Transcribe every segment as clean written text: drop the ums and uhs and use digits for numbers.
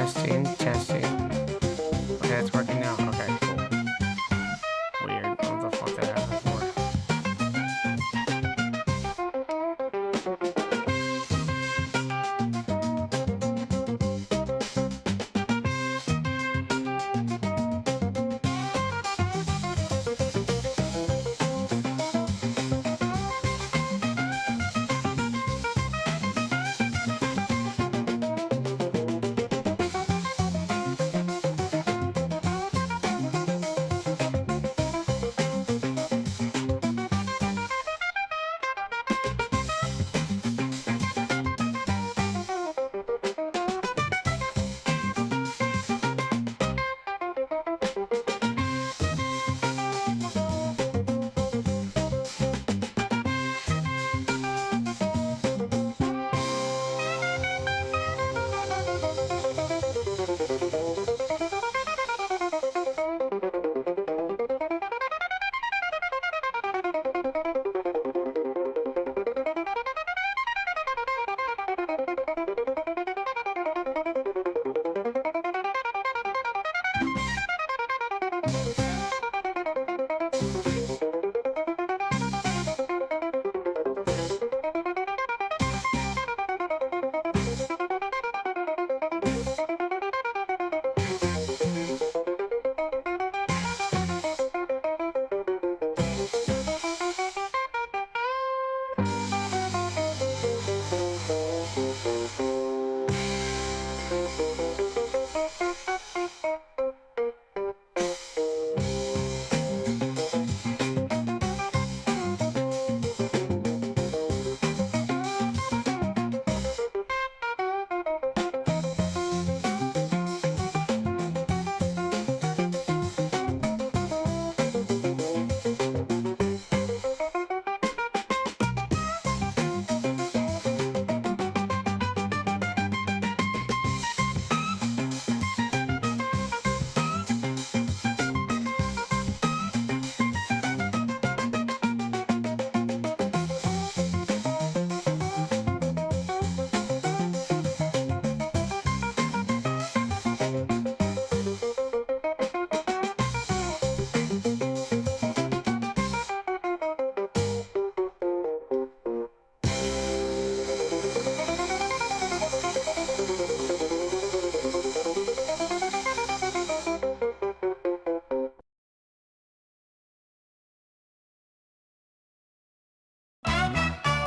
Testing, testing. Okay, it's working now. Okay, cool. Weird. What the fuck that happened for?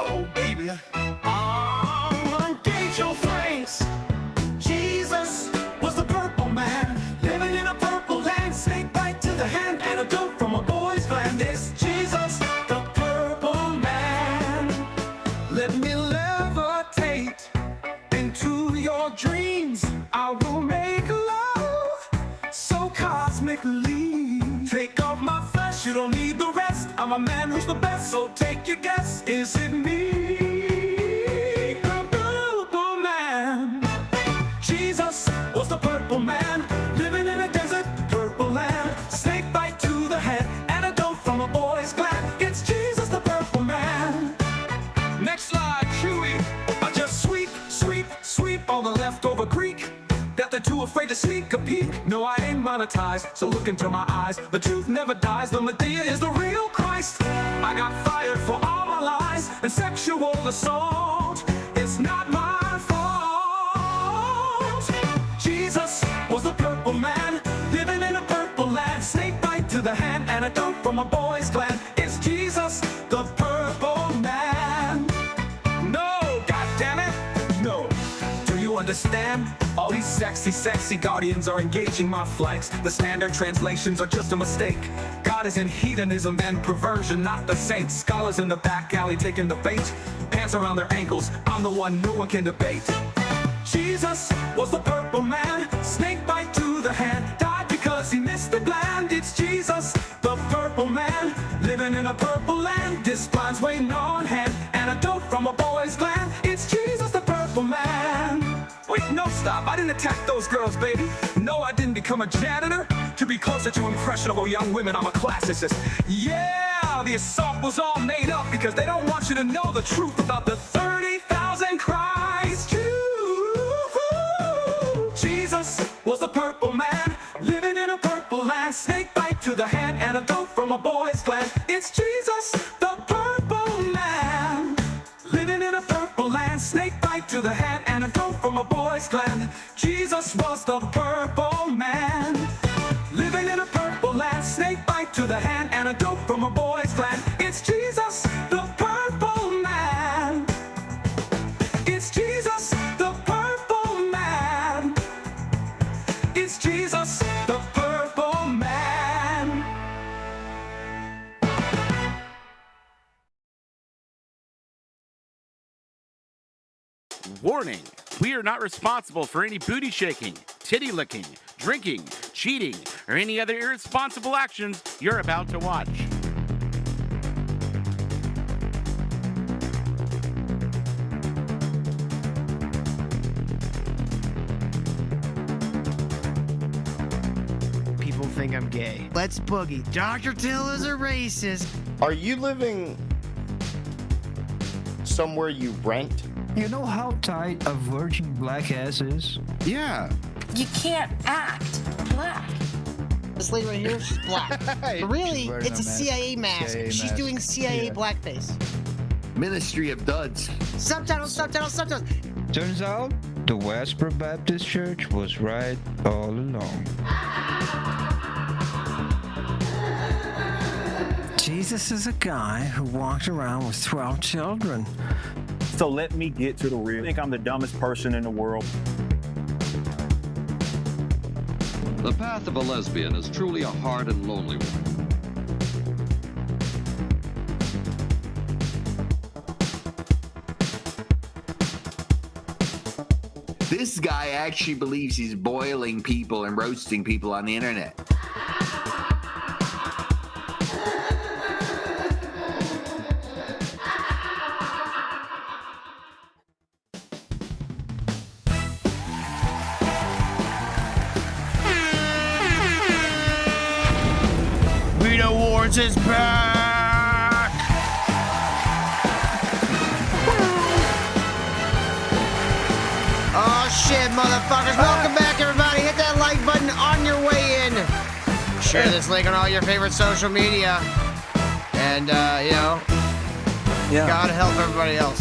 Oh, baby, engage your flames. Jesus was the purple man, living in a purple land. Snake bite to the hand, antidote from a boy's gland. It's Jesus, the purple man. Let me levitate into your dreams. I will make love so cosmically. Take off my flesh, you don't need the rest. I'm a man who's the best, so take your guess. Is it me? The purple man. Jesus was the purple man, living in a desert, purple land. Snake bite to the head, antidote from a boy's gland. It's Jesus, the purple man. Next slide, Chewy. I just sweep all the leftover Greek that they're too afraid to sneak a peek. No, I ain't monetized, so look into my eyes. The truth never dies, the Medea is the real Christ. I got fired for all my lies and sexual assault. It's not my fault. Jesus was the purple man, living in a purple land. Snake bite to the hand, antidote from a boy's gland. It's Jesus, the purple man. No, goddammit, no. Do you understand? All these sexy guardians are engaging my flights. The standard translations are just a mistake. God is in hedonism and perversion, not the saints. Scholars in the back alley taking the bait. Pants around their ankles, I'm the one no one can debate. Jesus was the purple man, snake bite to the hand. Died because he missed the gland. It's Jesus, the purple man, living in a purple land. This blind's waiting on hand, antidote from a boy's gland. It's Jesus, the purple man. Wait, no, stop, I didn't attack those girls, baby. No, I didn't become a janitor to be closer to impressionable young women. I'm a classicist. Yeah, the assault was all made up because they don't want you to know the truth about the 30,000 Christ Jews. Jesus purple man, living in a purple land. Snake bite to the hand and a goat from a boy's clan. It's Jesus, the purple man, living in a purple land. Snake bite to the hand and a goat from a boy's clan. Jesus was the purple man, living in a purple land. Snake bite to the hand and a goat from a boy's clan. It's Jesus, the purple man. It's Jesus, the purple man. It's Jesus, the purple man. Warning, we are not responsible for any booty shaking, titty licking, drinking, cheating, or any other irresponsible actions you're about to watch. People think I'm gay. Let's boogie. Dr. Till is a racist. Are you living somewhere you rent? You know how tight a virgin black ass is? Yeah. You can't act black. This lady right here, she's black. But really, wearing it's a a mask. CIA mask. CIA She's mask. doing CIA Yeah. blackface. Ministry of Duds. Subtitles, subtitles, subtitles. Turns out, the Westboro Baptist Church was right all along. Jesus is a guy who walked around with 12 children. So let me get to the real. I think I'm the dumbest person in the world. The path of a lesbian is truly a hard and lonely one. This guy actually believes he's boiling people and roasting people on the internet. Rita Wars is back! Oh shit, motherfuckers. Welcome back, everybody. Hit that like button on your way in. Share this link on all your favorite social media. And, you know, God help everybody else.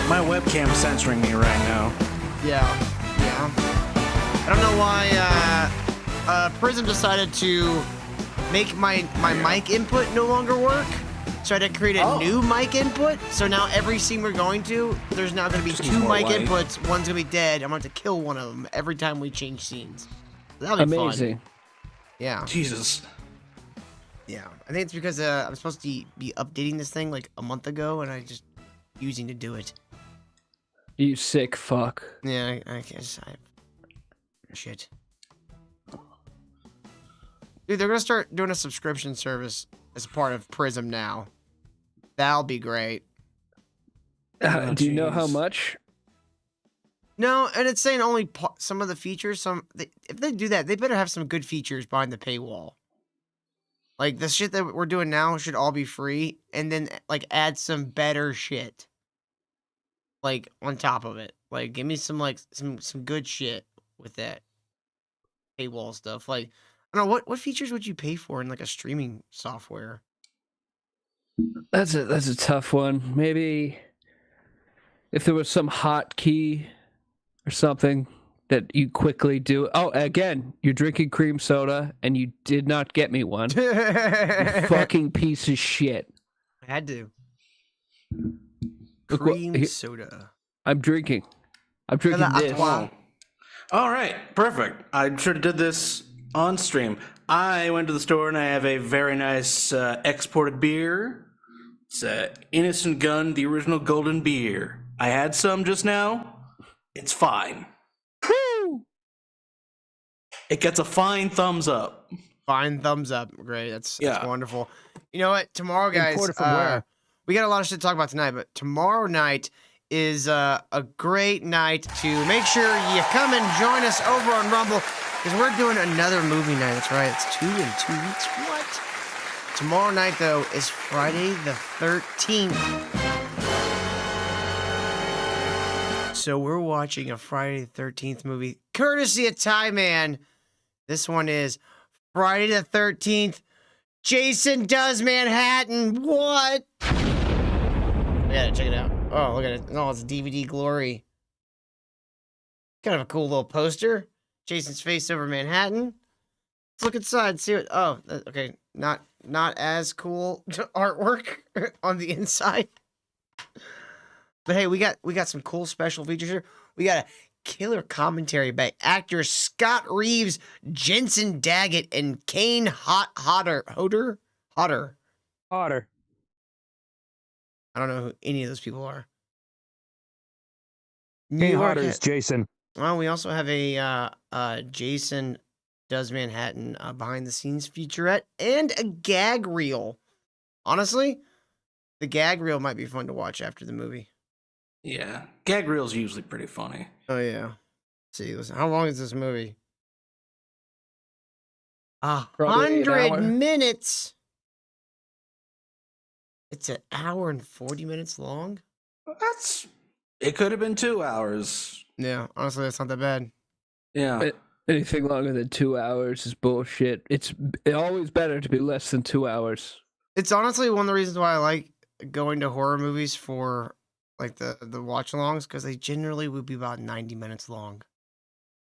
My webcam's censoring me right now. Yeah. I don't know why, Prism decided to make my mic input no longer work. So I had to create a new mic input. So now every scene we're going to, there's now going to be Just two needs more mic light. inputs. One's going to be dead. I'm going to have to kill one of them every time we change scenes. That'll be fun. Yeah. Jesus. Yeah. I think it's because I'm supposed to be updating this thing like a month ago, and I just using to do it. You sick fuck. Yeah, I guess shit. Dude, they're gonna start doing a subscription service as part of Prism now. That'll be great. Do you know how much? No, and it's saying only some of the features. If they do that, they better have some good features behind the paywall. Like the shit that we're doing now should all be free, and then like add some better shit. Like on top of it, like give me some some good shit with that paywall stuff. Like I don't know what features would you pay for in like a streaming software? That's a tough one. Maybe if there was some hotkey or something that you quickly do. Oh, again, you're drinking cream soda and you did not get me one. You fucking piece of shit. I had to. Look Cream soda. I'm drinking. I'm drinking this. Wow. All right, perfect. I should have did this on stream. I went to the store and I have a very nice exported beer. It's Innocent Gun, the original golden beer. I had some just now. It's fine. Woo! It gets a fine thumbs up. Fine thumbs up. Great. That's Yeah. wonderful. You know what? Tomorrow, guys, Imported from where? we got a lot of shit to talk about tonight, but tomorrow night is a great night to make sure you come and join us over on Rumble, because we're doing another movie night. That's right. It's 2 in 2 weeks. What? Tomorrow night, though, is Friday the 13th. So we're watching a Friday the 13th movie courtesy of Tie Man. This one is Friday the 13th. Jason Does Manhattan. What? We gotta check it out. Oh, look at it. Oh, it's DVD glory. Kind of a cool little poster. Jason's face over Manhattan. Let's look inside. See what? Oh, okay. Not as cool artwork on the inside. But hey, we got some cool special features here. We got a killer commentary by actors Scott Reeves, Jensen Daggett, and Kane Hodder. Otter. I don't know who any of those people are. Kane Hodder is Jason. Well, we also have a Jason Does Manhattan behind the scenes featurette and a gag reel. Honestly, the gag reel might be fun to watch after the movie. Yeah, gag reel's usually pretty funny. Oh yeah. Let's see, listen, how long is this movie? Probably an 100 hour. minutes. It's an hour and 40 minutes long. It could have been 2 hours. Yeah, honestly, that's not that bad. Yeah. Anything longer than 2 hours is bullshit. It's always better to be less than 2 hours. It's honestly one of the reasons why I like going to horror movies for like the watch alongs, because they generally would be about 90 minutes long.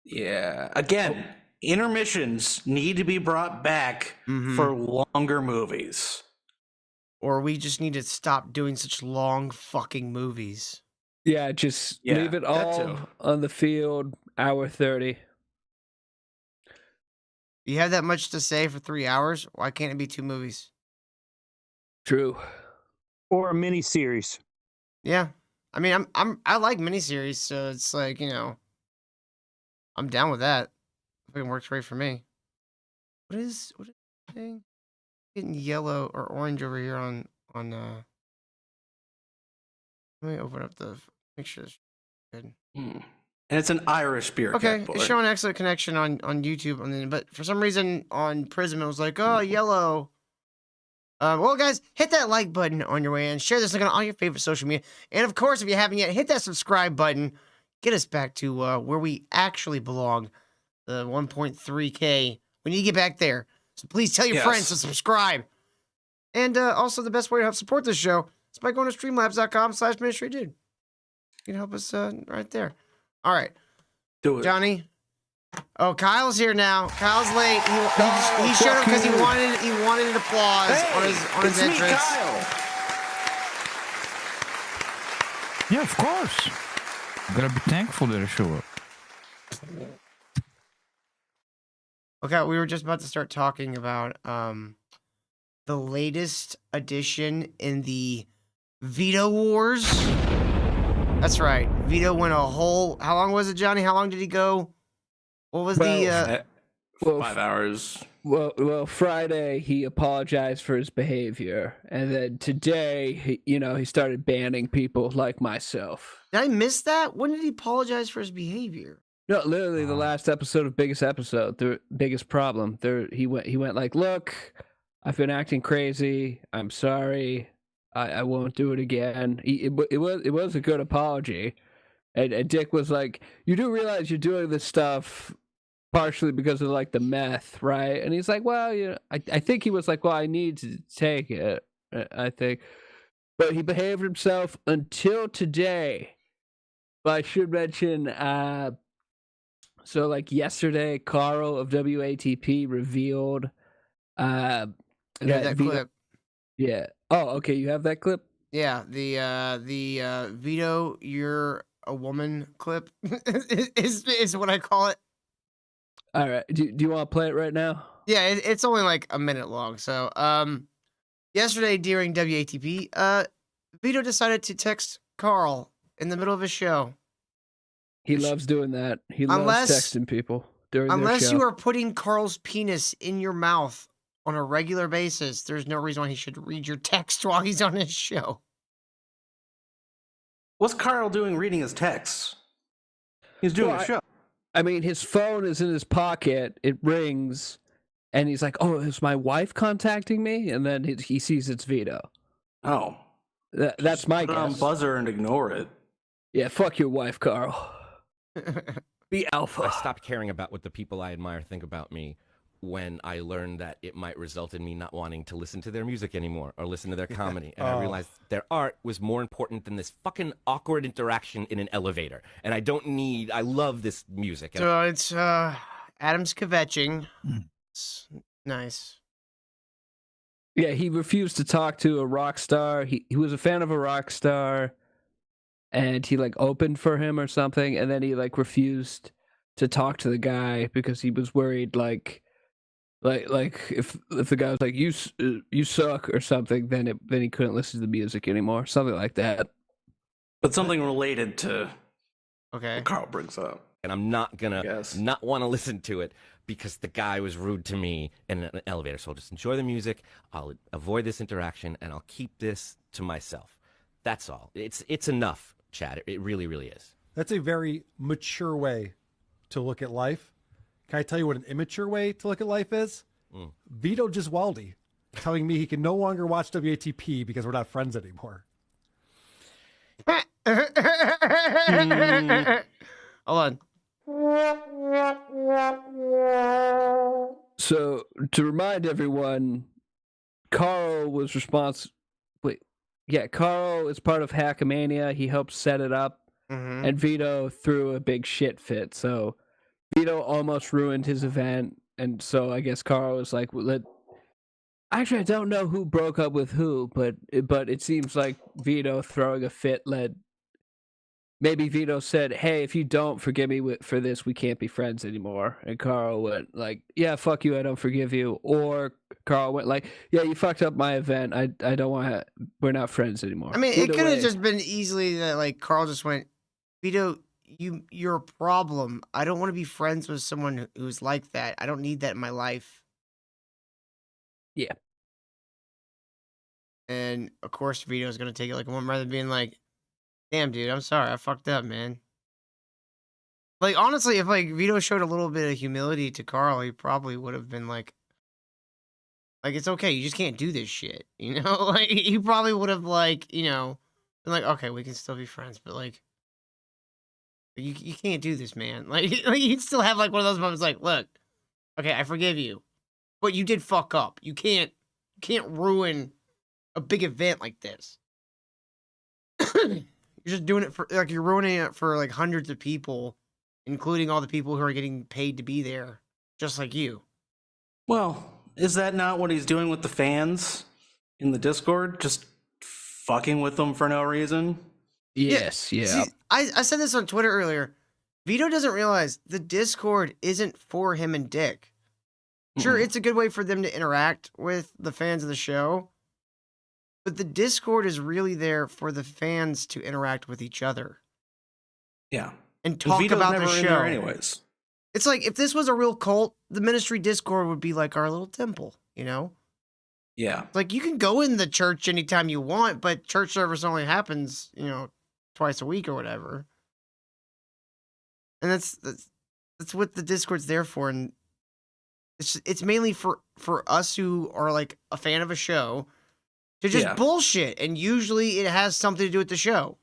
Yeah. Again, intermissions need to be brought back for longer movies. Or we just need to stop doing such long fucking movies. Yeah, just leave it that all too. on the field, hour 30. You have that much to say for 3 hours? Why can't it be 2 movies? True. Or a mini series. Yeah. I mean, I like miniseries, so it's like, I'm down with that. It works great for me. What is the thing? Getting yellow or orange over here on let me open up the make sure it's good. And it's an Irish beer. Okay, Cat it's boy. showing excellent connection on YouTube, and then but for some reason on Prism it was like, oh, yellow. Well, guys, hit that like button on your way in. Share this link on all your favorite social media. And, of course, if you haven't yet, hit that subscribe button. Get us back to where we actually belong, the 1.3K. We need to get back there. So please tell your friends to subscribe. And also, the best way to help support this show is by going to streamlabs.com/ministrydude. You can help us right there. All right. Do it. Johnny. Oh, Kyle's here now. Kyle's late. He showed up because he wanted applause on his entrance. Me, Kyle. Yeah, of course. You gotta be thankful that I show up. Okay, we were just about to start talking about the latest addition in the Veto Wars. That's right. Vito went a whole. How long was it, Johnny? How long did he go? What was 5 hours. Well, Friday he apologized for his behavior, and then today, he started banning people like myself. Did I miss that? When did he apologize for his behavior? No, literally the last episode of Biggest Episode, the biggest problem. He went like, look, I've been acting crazy. I'm sorry. I won't do it again. It was a good apology, and Dick was like, you do realize you're doing this stuff partially because of like the meth, right? And he's like, well, I think he was like, well, I need to take it, I think. But he behaved himself until today. But I should mention, so like yesterday, Carl of WATP revealed that Vito, clip. Yeah. Oh, okay. You have that clip? Yeah, the Vito, you're a woman clip is what I call it. All right. Do you want to play it right now? Yeah, it's only like a minute long. So, yesterday during WATP, Vito decided to text Carl in the middle of his show. He loves doing that. He loves texting people during their show. Unless you are putting Carl's penis in your mouth on a regular basis, there's no reason why he should read your text while he's on his show. What's Carl doing reading his texts? He's doing a show. I mean, his phone is in his pocket. It rings, and he's like, "Oh, is my wife contacting me?" And then he sees it's Vito. Oh, that's my guess. Put it on buzzer and ignore it. Yeah, fuck your wife, Carl. Be alpha. I stopped caring about what the people I admire think about me when I learned that it might result in me not wanting to listen to their music anymore or listen to their comedy. And I realized their art was more important than this fucking awkward interaction in an elevator. And I love this music. So it's Adam's kvetching. It's nice. Yeah, he refused to talk to a rock star. He was a fan of a rock star, and he like opened for him or something, and then he like refused to talk to the guy because he was worried like if the guy was like you suck or something, then he couldn't listen to the music anymore, something like that. But something related to Okay. what Carl brings up. And I'm not gonna not want to listen to it because the guy was rude to me in an elevator. So I'll just enjoy the music. I'll avoid this interaction, and I'll keep this to myself. That's all. It's enough, Chad. It really, really is. That's a very mature way to look at life. Can I tell you what an immature way to look at life is? Vito Giswaldi telling me he can no longer watch WATP because we're not friends anymore. Hold on. So to remind everyone, Carl was responsible. Carl is part of Hackamania. He helped set it up, and Vito threw a big shit fit. So Vito almost ruined his event, and so I guess Carl was like, Actually, I don't know who broke up with who, but it seems like Vito throwing a fit led. Maybe Vito said, "Hey, if you don't forgive me for this, we can't be friends anymore." And Carl went like, "Yeah, fuck you, I don't forgive you." Or Carl went like, "Yeah, you fucked up my event. I don't want to. We're not friends anymore." I mean, Either it could have way. just been easily that like Carl just went, Vito, you're a problem. I don't want to be friends with someone who's like that. I don't need that in my life. Yeah. And of course, Vito's gonna take it like one rather than being like, "Damn, dude, I'm sorry, I fucked up, man." Like honestly, if like Vito showed a little bit of humility to Carl, he probably would have been like it's okay, you just can't do this shit, you know? Like he probably would have like, you know, been like, okay, we can still be friends, but like you can't do this, man. Like you'd still have like one of those moments like, look, okay, I forgive you, but you did fuck up. You can't ruin a big event like this. You're just doing it for like you're ruining it for like hundreds of people, including all the people who are getting paid to be there, just like you. Well, is that not what he's doing with the fans in the Discord? Just fucking with them for no reason? Yes, yeah. See, I said this on Twitter earlier. Vito doesn't realize the Discord isn't for him and Dick. Sure, it's a good way for them to interact with the fans of the show, but the Discord is really there for the fans to interact with each other. Yeah. And talk Vito's about never the in show. there anyways. It's like if this was a real cult, the ministry Discord would be like our little temple, you know? Yeah. Like you can go in the church anytime you want, but church service only happens, you know, twice a week or whatever. And that's what the Discord's there for, and it's mainly for us who are like a fan of a show to just bullshit, and usually it has something to do with the show.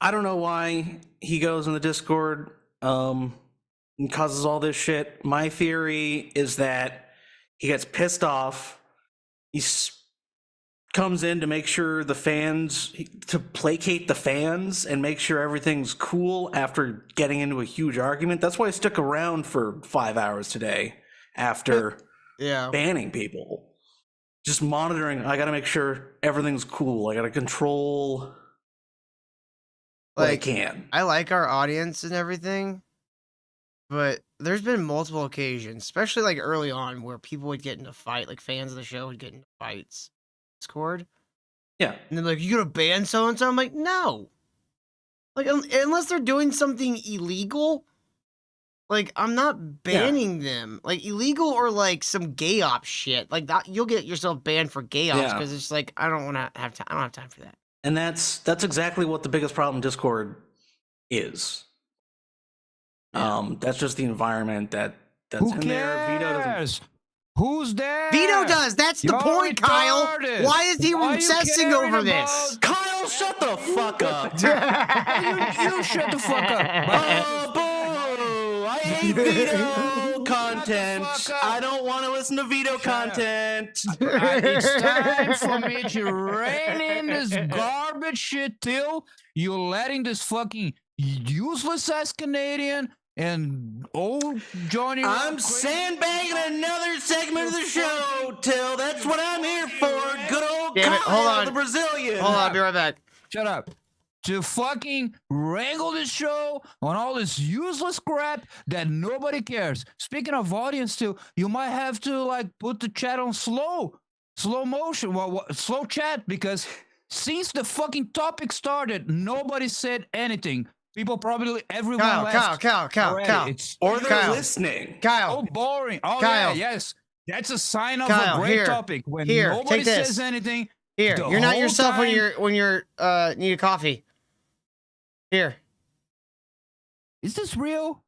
I don't know why he goes in the Discord and causes all this shit. My theory is that he gets pissed off. He comes in to make sure the fans, to placate the fans and make sure everything's cool after getting into a huge argument. That's why I stuck around for 5 hours today after banning people. Just monitoring. I got to make sure everything's cool. I got to control what I can. I like our audience and everything, but there's been multiple occasions, especially like early on, where people would get into fight, like fans of the show would get into fights. Discord. Yeah. And they're like, "You gonna ban so and so?" I'm like, no. Like unless they're doing something illegal, like I'm not banning them. Like illegal or like some gay op shit. Like that you'll get yourself banned for gay ops because it's like I don't wanna have time. I don't have time for that. And that's exactly what the biggest problem in Discord is. That's just the environment that's in there. Vito doesn't. Who's there? Vito does. That's the point, Kyle. Why is he obsessing over this? Kyle shut the fuck up. You shut the fuck up. Oh, boo! I hate veto content. I don't want to listen to veto content. It's time for me to rein in this garbage shit till you're letting this fucking useless ass Canadian and old Johnny. I'm sandbagging another segment of the show, Till. That's what I'm here for. Good old Damn it, hold Kyle, on. the Brazilian. Hold on, I'll be right back. Shut up. To fucking wrangle this show on all this useless crap that nobody cares. Speaking of audience, too, you might have to like put the chat on slow motion, slow chat, because since the fucking topic started, nobody said anything. People probably everyone. Kyle. Or they're Kyle. listening. Kyle. Oh, boring. Oh, Kyle. yeah, yes. That's a sign of Kyle, a great here. topic when Here, nobody take this. says anything. Here, the you're not whole yourself time. when you're need a coffee. Here, Is this real?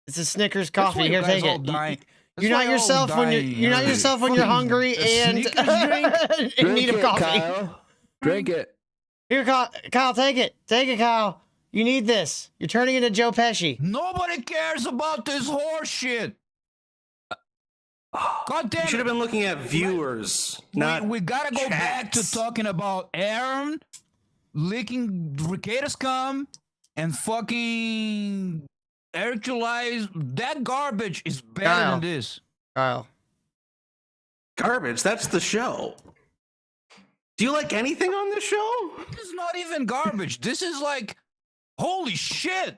it's a Snickers That's coffee. why you Here, guys take all it. dying. That's You're why not yourself all when you're dying you're not early. yourself when you're Fucking hungry and Snickers drink. in need of coffee. Kyle. Drink it. Here, Kyle, take it, Kyle. You need this. You're turning into Joe Pesci. Nobody cares about this horse shit. God damn You should it. have been looking at viewers, not We gotta go back to chats. talking about Aaron licking Ricada's cum and fucking Eric July's. That garbage is better Kyle. than this. Kyle. Garbage. That's the show. Do you like anything on this show? This is not even garbage. This is like, holy shit.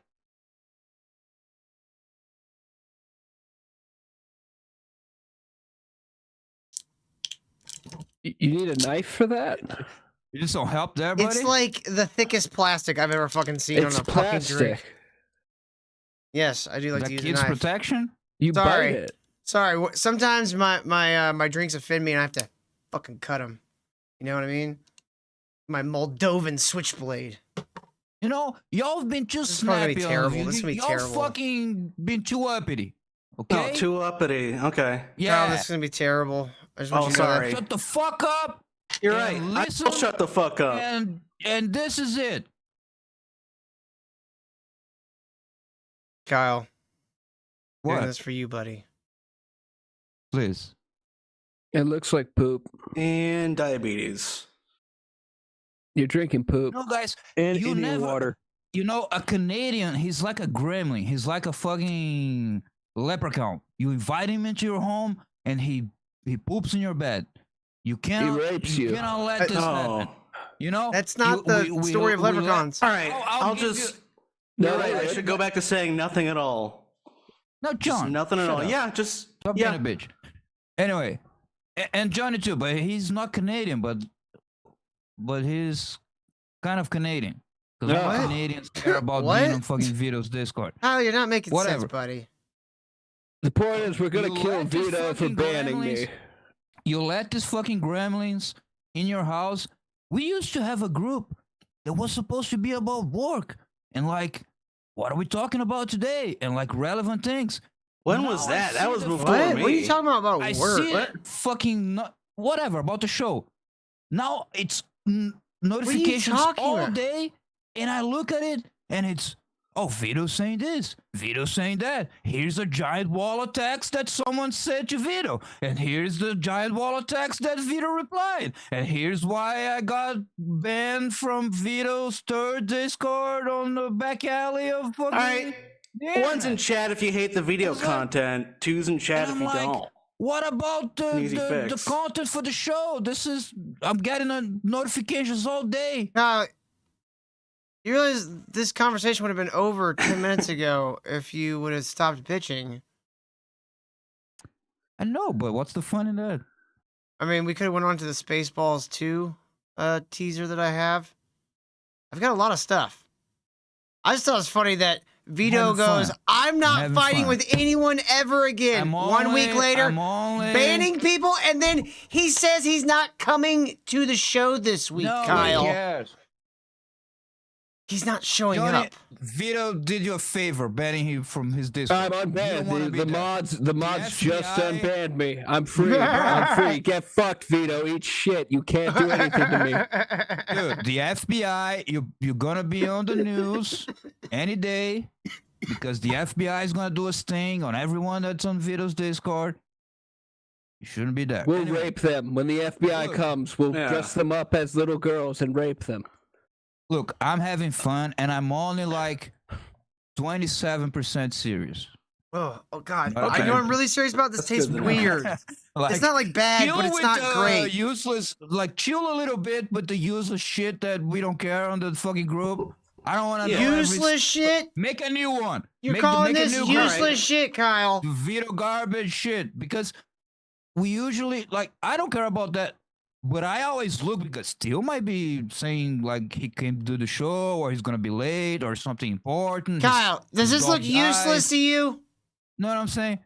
You need a knife for that? You just don't help there, buddy. It's like the thickest plastic I've ever fucking seen It's on a fucking drink. plastic. Yes, I do like that to use a kid's knife. protection. You Sorry. bite it. Sorry, sometimes my drinks offend me and I have to fucking cut them. You know what I mean? My Moldovan switchblade. You know, y'all have been too This is probably snappy gonna be on terrible. you. This is gonna be Y'all terrible. fucking been too uppity. Okay? Oh, too uppity. Okay. Yeah. Kyle, this is gonna be terrible. I just want Oh, you to know that. sorry. Shut the fuck up. You're and right. Listen, I'll shut the fuck up. and this is it. Kyle. Doing What? this for you, buddy. Please. It looks like poop. And diabetes. You're drinking poop. No, guys. And you Indian never, water. You know, a Canadian, he's like a gremlin. He's like a fucking leprechaun. You invite him into your home, and he poops in your bed. You cannot. rapes you. cannot let this happen. You know. That's not the story of leprechauns. All right. Oh, I'll give just. you- You're right. I should go back to saying nothing at all. No, Just John. nothing at shut all. up. Yeah, just. Stop yeah. being a bitch. Anyway, and Johnny too, but he's not Canadian, but he's kind of Canadian. Because all What? Canadians care about What? being on fucking Vito's Discord. Kyle, you're not making Whatever. sense, buddy. The point is, we're gonna You kill let these Vito for fucking banning me. gremlins- You let these fucking gremlins in your house. We used to have a group that was supposed to be about work and like, what are we talking about today? And like relevant things. When Now was I that? see That was the before What? me. What are you talking about I work? see it fucking whatever about the show. Now it's notifications talking all about? day, and I look at it, and it's Vito's saying this, Vito's saying that. Here's a giant wall of text that someone said to Vito, and here's the giant wall of text that Vito replied, and here's why I got banned from Vito's third Discord on the back alley of fucking. All right. the One's in internet. chat if you hate the video It's like- content. Two's in chat And if I'm you like, don't. what about An easy the fix. content for the show? I'm getting notifications all day. Kyle, you realize this conversation would have been over 10 minutes ago if you would have stopped bitching. I know, but what's the fun in that? I mean, we could have went on to the Spaceballs 2 teaser that I have. I've got a lot of stuff. I just thought it was funny that Vito having goes, fun. I'm not having fighting fun. with anyone ever again. I'm 1 week only- later, I'm only- banning people, and then he says he's not coming to the show this week, No, Kyle. Yes. He's not showing Johnny, up. Vito did you a favor banning him from his Discord. I'm unbanned. The mods FBI just unbanned me. I'm free. I'm free. Get fucked, Vito. Eat shit. You can't do anything to me. Dude, the FBI, you're gonna be on the news any day because the FBI is gonna do a sting on everyone that's on Vito's Discord. You shouldn't be there. We'll rape them. When the FBI comes, we'll dress them up as little girls and rape them. Look, I'm having fun, and I'm only like 27% serious. Oh God! Okay. I know I'm really serious about this. Tastes weird. It's not like bad, but it's not great. Useless, like chill a little bit, but the useless shit that we don't care on the fucking group. I don't want to useless shit. Make a new one. You're calling this useless shit, Kyle? Vito garbage shit because we usually like. I don't care about that. But I always look because Steel might be saying like he can't do the show or he's gonna be late or something important. Kyle, does this look useless to you? Know what I'm saying?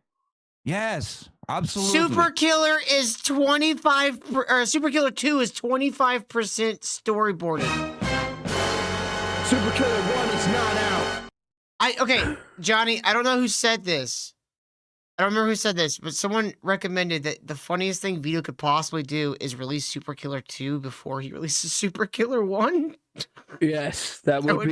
Yes, absolutely. Super Killer is 25, or Super Killer 2 is 25% storyboarded. Super Killer 1 is not out. Okay, Johnny, I don't know who said this. I don't remember who said this, but someone recommended that the funniest thing Vito could possibly do is release Super Killer 2 before he releases Super Killer 1. Yes, that would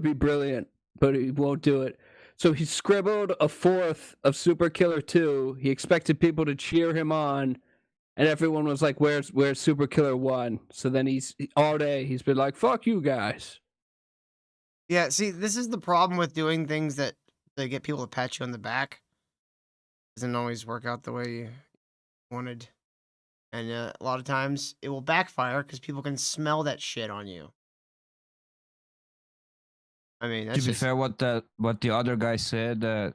be brilliant, but he won't do it. So he scribbled a fourth of Super Killer 2. He expected people to cheer him on, and everyone was like, "Where's Super Killer 1?" So then all day he's been like, "Fuck you guys." Yeah, see, this is the problem with doing things that they get people to pat you on the back. Doesn't always work out the way you wanted, and a lot of times it will backfire because people can smell that shit on you. I mean, that's to be fair, what the other guy said that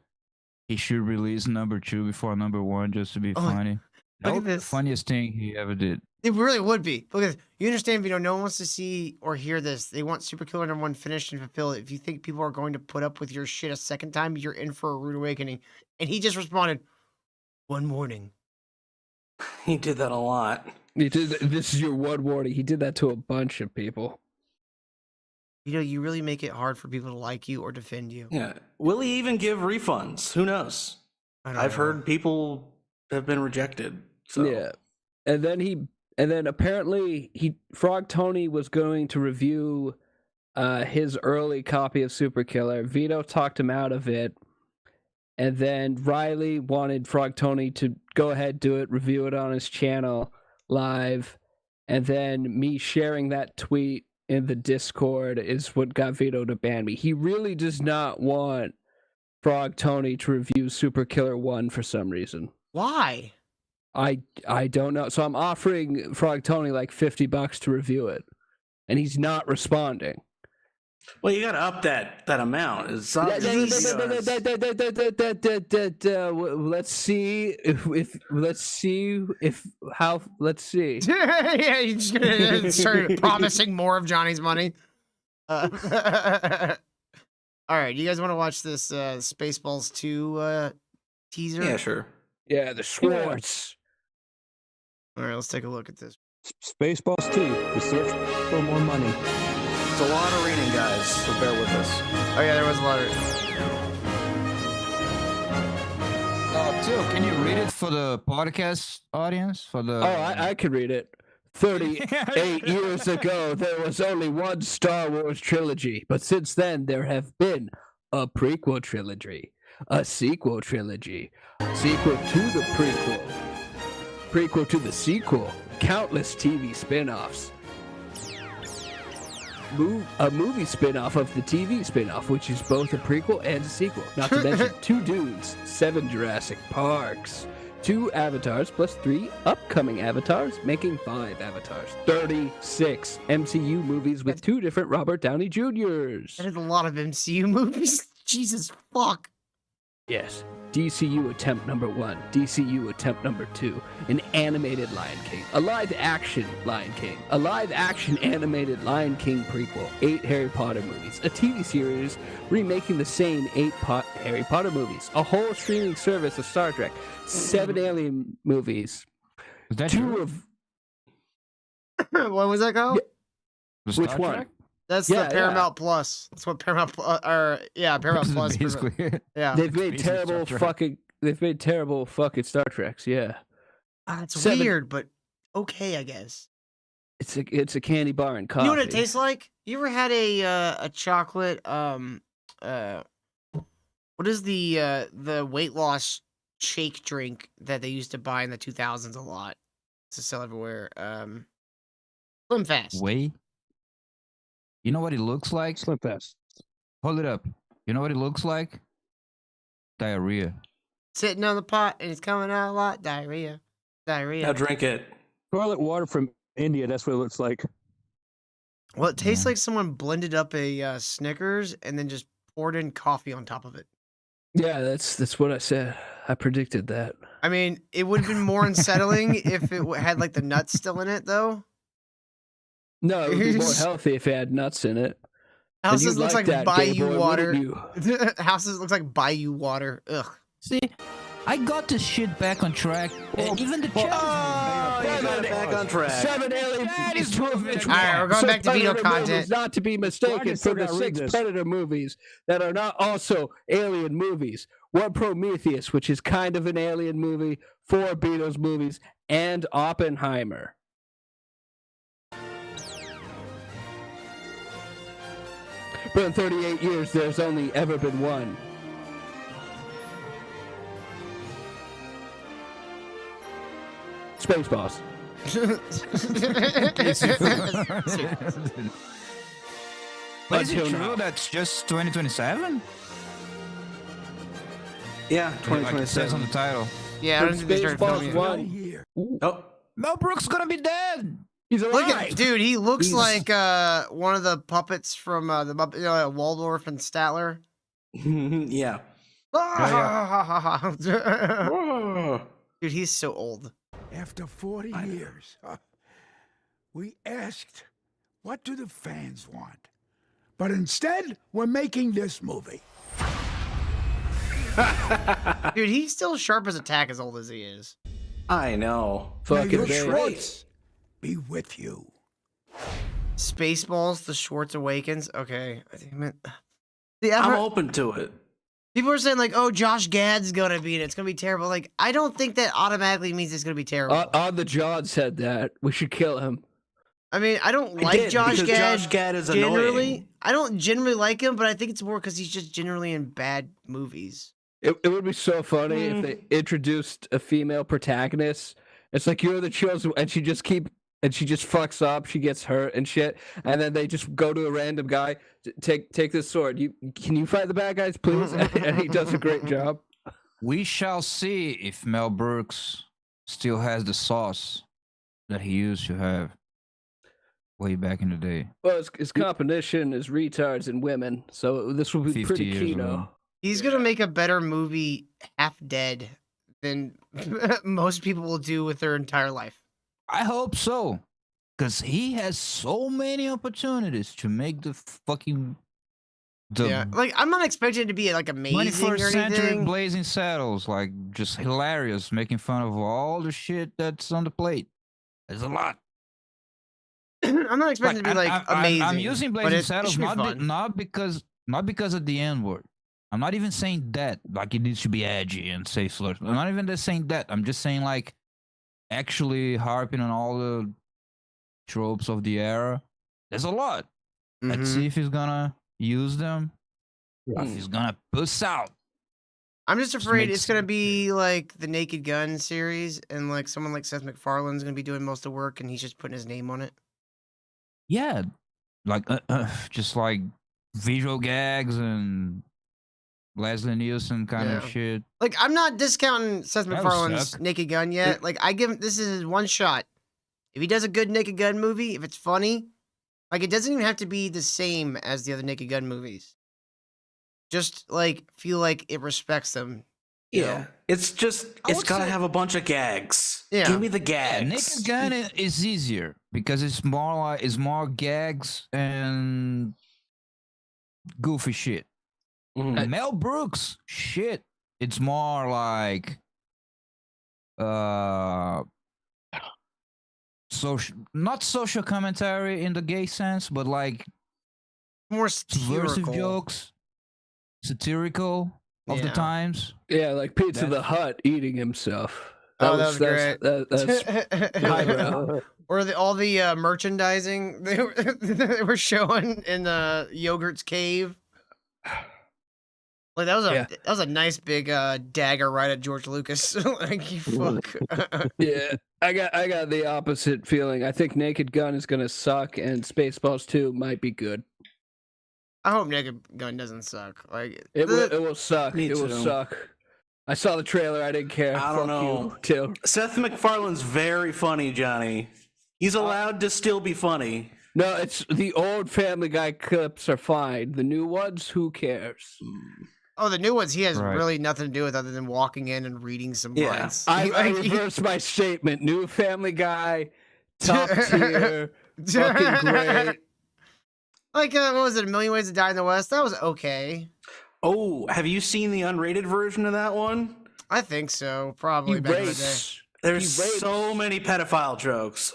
he should release number 2 before number 1 just to be funny. That was the funniest thing he ever did. It really would be. Look at this. You understand, Vito? No one wants to see or hear this. They want Super Killer number 1 finished and fulfilled. If you think people are going to put up with your shit a second time, you're in for a rude awakening. And he just responded, "One warning." He did that a lot. He did. This is your one warning. He did that to a bunch of people. You know, you really make it hard for people to like you or defend you. Yeah. Will he even give refunds? Who knows? I've heard people have been rejected. So. Yeah. And then apparently Frog Tony was going to review his early copy of Super Killer. Vito talked him out of it. And then Riley wanted Frog Tony to go ahead, do it, review it on his channel live. And then me sharing that tweet in the Discord is what got Vito to ban me. He really does not want Frog Tony to review Super Killer 1 for some reason. Why? I don't know. So I'm offering Frog Tony like $50 to review it. And he's not responding. Well, you gotta up that amount. Let's see Yeah, you're just gonna start promising more of Johnny's money. All right, you guys want to watch this Spaceballs 2 teaser? Yeah, sure. Yeah, the Schwartz. All right, let's take a look at this. Spaceballs 2, the search for more money. It's a lot of reading, guys, so bear with us. Oh yeah, there was a lot of... Till, can you read it for the podcast audience? I can read it. 38 years ago, there was only one Star Wars trilogy, but since then, there have been a prequel trilogy, a sequel trilogy, sequel to the prequel to the sequel, countless TV spin-offs, a movie spin-off of the TV spin-off, which is both a prequel and a sequel, not to mention 2 Dunes, 7 Jurassic Parks, 2 Avatars plus 3 upcoming Avatars, making 5 Avatars, 36 MCU movies with 2 different Robert Downey Jr.'s. That is a lot of MCU movies. Jesus fuck. Yes. DCU attempt number 1, DCU attempt number 2, an animated Lion King, a live-action Lion King, a live-action animated Lion King prequel, 8 Harry Potter movies, a TV series remaking the same 8 Harry Potter movies, a whole streaming service of Star Trek, 7 Alien movies, is that 2 true? of... What was that called? Which one? That's Yeah, the Paramount Plus. That's what Paramount Paramount Plus. Basically. Yeah. They've made basically Star terrible Trek. fucking. They've made terrible fucking Star Treks. Yeah, It's Seven- weird, but okay, I guess. it's a candy bar and coffee. You know what it tastes like? You ever had a chocolate what is the weight loss shake drink that they used to buy in the 2000s a lot to sell everywhere? Slim Fast. Way. You know what it looks like? Slim Fast. Hold it up. You know what it looks like? Diarrhea. Sitting on the pot and it's coming out a lot. Diarrhea. Diarrhea. Now drink it. Toilet water from India. That's what it looks like. Well, it tastes Yeah. like someone blended up a Snickers and then just poured in coffee on top of it. Yeah, that's what I said. I predicted that. I mean, it would have been more unsettling if it had like the nuts still in it, though. No, it would be more healthy if it had nuts in it. And Houses you'd looks like that, gay Bayou boy, water. wouldn't you? Houses looks like Bayou water. Ugh. See, I got this shit back on track. And even the chat You got it back on track. 7 alien That movies is prove perfect. it. All right, we're going back to Vito Predator movies, content. not to be mistaken still from the gotta read 6 this? Predator movies that are not also alien movies. 1 Prometheus, which is kind of an alien movie. 4 Beatles movies, and Oppenheimer. But in 38 years, there's only ever been one. Spaceballs. But is it Until true now. that's just 2027? Yeah, Like it says on 2027. the title. Yeah, I don't think they started filming Spaceballs it. 1. Oh, Mel Brooks gonna be dead. He's Look alive. at dude, he looks He's- like one of the puppets from the Muppet, Waldorf and Statler. yeah. Dude, he's so old. After 40 years, we asked, what do the fans want? But instead, we're making this movie. Dude, he's still sharp as a tack as old as he is. I know. May Fucking your baby. Schwartz be with you. Spaceballs, The Schwartz Awakens. Okay. I think I meant... See, I'm open to it. people are saying like, oh, Josh Gad's gonna be in it. It's gonna be terrible. Like, I don't think that automatically means it's gonna be terrible. On the John said that. We should kill him. I mean, I don't I like did, Josh because Gad. Josh Gad is generally. annoying. I don't generally like him, but I think it's more because he's just generally in bad movies. It would be so funny if they introduced a female protagonist. It's like you're the chosen, and she just fucks up. She gets hurt and shit, and then they just go to a random guy. Take this sword. Can you fight the bad guys, please? And he does a great job. We shall see if Mel Brooks still has the sauce that he used to have way back in the day. Well, his competition is retards and women, so this will be 50 pretty years kino. ago. He's gonna make a better movie half dead than most people will do with their entire life. I hope so. Because he has so many opportunities to make the fucking... Yeah, like I'm not expecting it to be like amazing 21st or century anything. Blazing Saddles, like just hilarious, making fun of all the shit that's on the plate. There's a lot. I'm not expecting it to be like amazing. I'm using but Blazing it Saddles should be fun. not because of the N word. I'm not even saying that like it needs to be edgy and say slurs. I'm not even just saying that. I'm just saying like actually harping on all the tropes of the era. There's a lot. Let's see if he's gonna use them. If he's gonna puss out. I'm just afraid makes it's gonna be like the Naked Gun series, and like someone like Seth MacFarlane's gonna be doing most of the work, and he's just putting his name on it. Yeah, like just like visual gags and Leslie Nielsen kind of Yeah. shit. Like I'm not discounting Seth That would MacFarlane's suck. Naked Gun yet. Like I give him this is his one shot. If he does a good Naked Gun movie, if it's funny, like it doesn't even have to be the same as the other Naked Gun movies. Just like feel like it respects them. you Yeah. know? It's just, I it's would got to say- have a bunch of gags. Yeah. Give me the Yeah, gags. Naked Gun is easier because it's more gags and goofy shit. Mhm. And Mel Brooks shit, it's more like social, not social commentary in the gay sense, but like More subversive satirical. jokes, satirical of the Yeah. times. Yeah, like Pizza the That's- Hut eating himself. Oh, that was great. That's highbrow. Or all the merchandising they were showing in the Yogurt's cave. Like that was a nice big dagger right at George Lucas. Like you fuck. Yeah, I got the opposite feeling. I think Naked Gun is gonna suck, and Spaceballs 2 might be good. I hope Naked Gun doesn't suck. Like It will suck. Me It will too. suck. I saw the trailer. I didn't care. I don't Fuck know. you, Till. Seth MacFarlane's very funny, Johnny. He's allowed to still be funny. No, it's the old Family Guy clips are fine. The new ones, who cares? Oh, the new ones he has Right. really nothing to do with other than walking in and reading some Yeah. lines. I reversed my statement. New Family Guy, top tier, fucking great. Like what was it? A Million Ways to Die in the West. That was okay. Oh, have you seen the unrated version of that one? I think so. Probably He back in the day. rapes. There's He rapes. so many pedophile jokes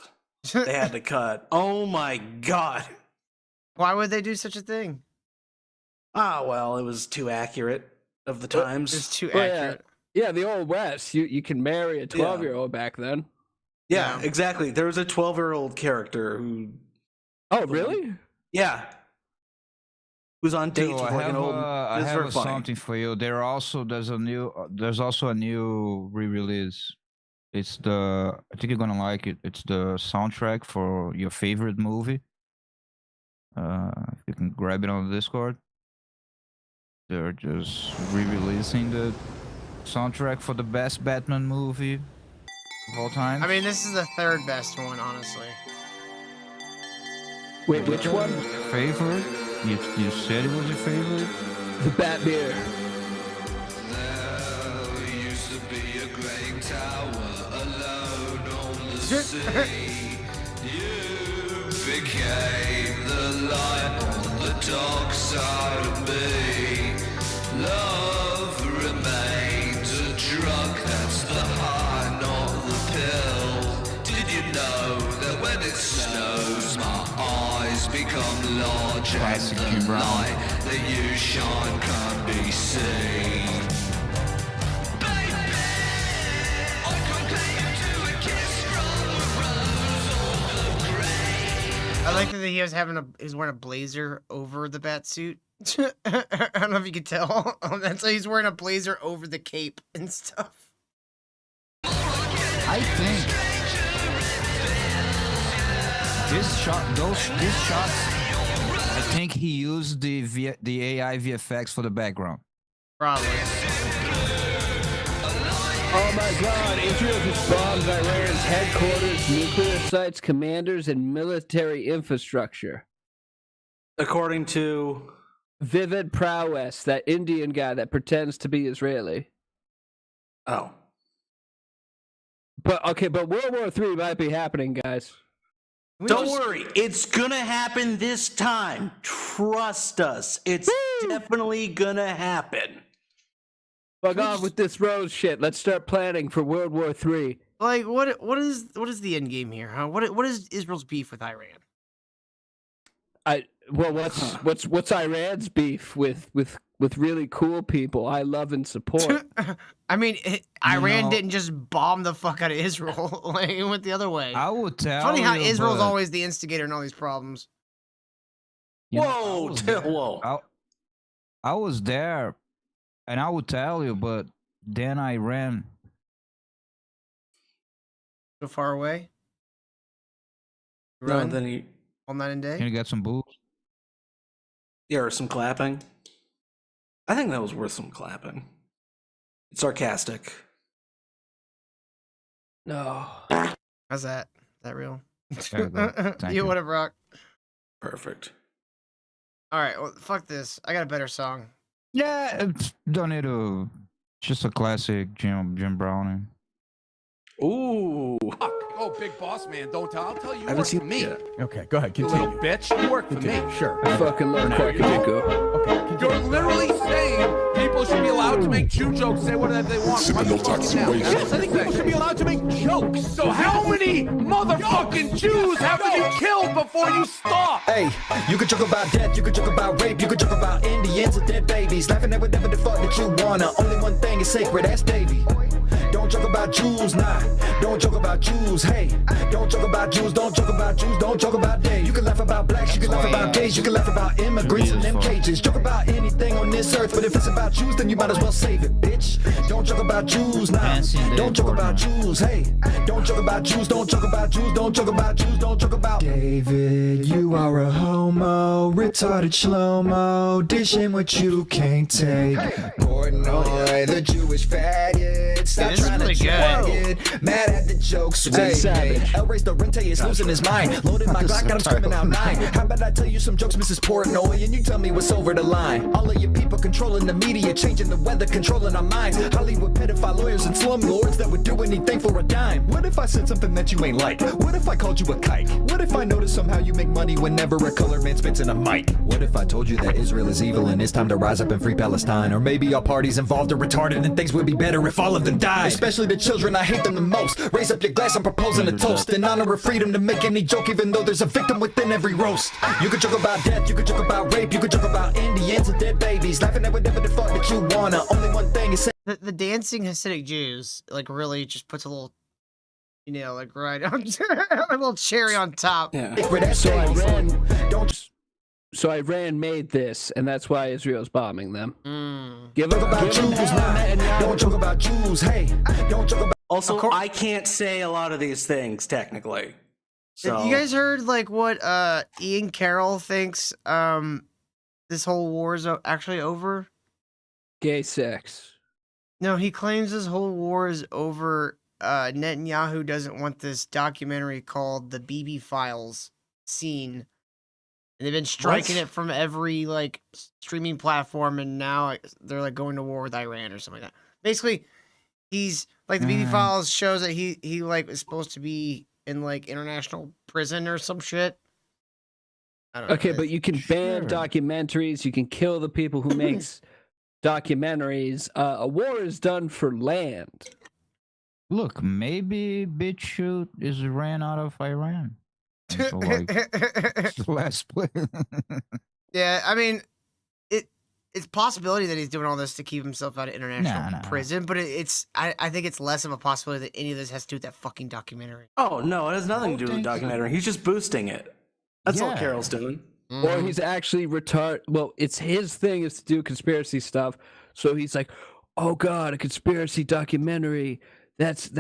they had to cut. Oh my god. Why would they do such a thing? Ah, well, it was too accurate of the times. It's too Well, accurate. Yeah, the old West. You can marry a 12-year-old back then. Yeah, Yeah. exactly. There was a 12-year-old character who, Oh, really? yeah, who's on dates Yo, with like an old. I It's have very funny. something for you. There's also a new re-release. It's I think you're gonna like it. It's the soundtrack for your favorite movie. If you can grab it on the Discord. They're just re-releasing the soundtrack for the best Batman movie of all time. I mean, this is the third best one, honestly. Wait, which one? Favorite? You said it was your favorite? The Bat Beer. Became the light on the dark side of me. Love remains a drug, that's the high, not the pill. Did you know that when it snows, my eyes become large Classic and Jim the Brown. light that you shine can't be seen? Baby, I compare you to a kiss from a rose or the grave. I like that he was he's wearing a blazer over the bat suit. I don't know if you could tell. That's why he's wearing a blazer over the cape and stuff. I think this shots. I think he used the AI VFX for the background. Probably. Oh my god, Israel just bombed Iran's headquarters, nuclear sites, commanders, and military infrastructure. According to, Vivid Prowess, that Indian guy that pretends to be Israeli. oh, But World War III might be happening, guys. don't worry, it's gonna happen this time. Trust us, it's definitely gonna happen. Fuck off with this Rose shit. Let's start planning for World War III. Like, what is the end game here, huh? What is Israel's beef with Iran? What's Iran's beef with really cool people I love and support? I mean, Iran know- didn't just bomb the fuck out of Israel. Like, it went the other way. I would tell Funny how you, Israel's but, always the instigator in all these problems. you know, Whoa, whoa. I was there, and I would tell you, but then I ran. So far away. No, Run then he, all night and Can day. you get some boobs? yeah, or some clapping. I think that was worth some clapping. It's sarcastic. No. How's that? Is that real? There you go. Thank You you. would have rock. Perfect. All right, well, fuck this. I got a better song. Yeah, don't need to. Just a classic Jim Browning. Ooh. Oh, big boss man, don't tell. I'll tell you. You haven't work seen for me. it Okay, go ahead. You Continue. little bitch. You work for me. Sure. I fucking love Quackadinko. Okay. You're literally saying people should be allowed to make Jew jokes, say whatever they want. Right fucking now. Yes, I think people should be allowed to make jokes. So how many motherfucking Jews haven't you killed before you stop? Hey, you could joke about death, you could joke about rape, you could joke about Indians and dead babies, laughing at whatever the fuck that you wanna. Only one thing is sacred, that's Davy. Don't joke about Jews, nah. Don't joke about Jews, hey. Don't joke about Jews, don't joke about Jews, don't joke about Dave. You can laugh about blacks, you can laugh about gays, you can laugh about immigrants in them cages. Joke about anything on this earth, but if it's about Jews, then you might as well save it, bitch. Don't joke about Jews, nah. Don't joke about Jews, hey. Don't joke about Jews, don't joke about Jews, don't joke about Jews, don't joke about David, you are a homo, retarded shlomo, dishing what you can't take. Portnoy, the Jewish faggot, stop trying to drag it. Mad at the jokes, El Rey Torrente is losing his mind. Loaded my Glock, got him screaming out 9. How about I tell you some jokes, Mrs. Portnoy, and you tell me what's over the line. All of you people controlling the media, changing the weather, controlling our minds. Hollywood pedophile lawyers and slum lords that would do anything for a dime. What if I said something that you ain't like? What if I called you a kike? What if I noticed somehow you make money whenever a colored man spits in a mic? What if I told you that Israel is evil and it's time to rise up and free Palestine? Or maybe all parties involved are retarded and things would be better if all of them died. Especially the children, I hate them the most. Raise up your glass, I'm proposing a toast in honor of freedom to make any joke, even though there's a victim within every roast. You could joke about death, you could joke about rape, you could joke about Indians and dead babies, laughing at whatever the fuck that you wanna. Only one thing is The dancing Hasidic Jews like really just puts a little, you know, like right on a little cherry on top. Yeah. So Iran made this, and that's why Israel's bombing them. Give them about Jews, don't joke about Jews, hey. Don't joke about. Also, I can't say a lot of these things technically. So You guys heard like what Ian Carroll thinks this whole war is actually over? Gay sex. No, he claims this whole war is over. Netanyahu doesn't want this documentary called The BB Files seen. And they've been striking it from every like streaming platform, and now they're like going to war with Iran or something like that. Basically, he's like the BB Files shows that he like is supposed to be in like international prison or some shit. I don't know. Okay, but you can ban documentaries. You can kill the people who makes documentaries. A war is done for land. Look, maybe BitChute is ran out of Iran. And so, like, it's the last place. Yeah, I mean, it's a possibility that he's doing all this to keep himself out of international prison, but I think it's less of a possibility that any of this has to do with that fucking documentary. Oh no, it has nothing to do with the documentary. He's just boosting it. That's all Carol's doing. Or he's actually retarded. Well, it's his thing is to do conspiracy stuff. So he's like, oh God, a conspiracy documentary. That's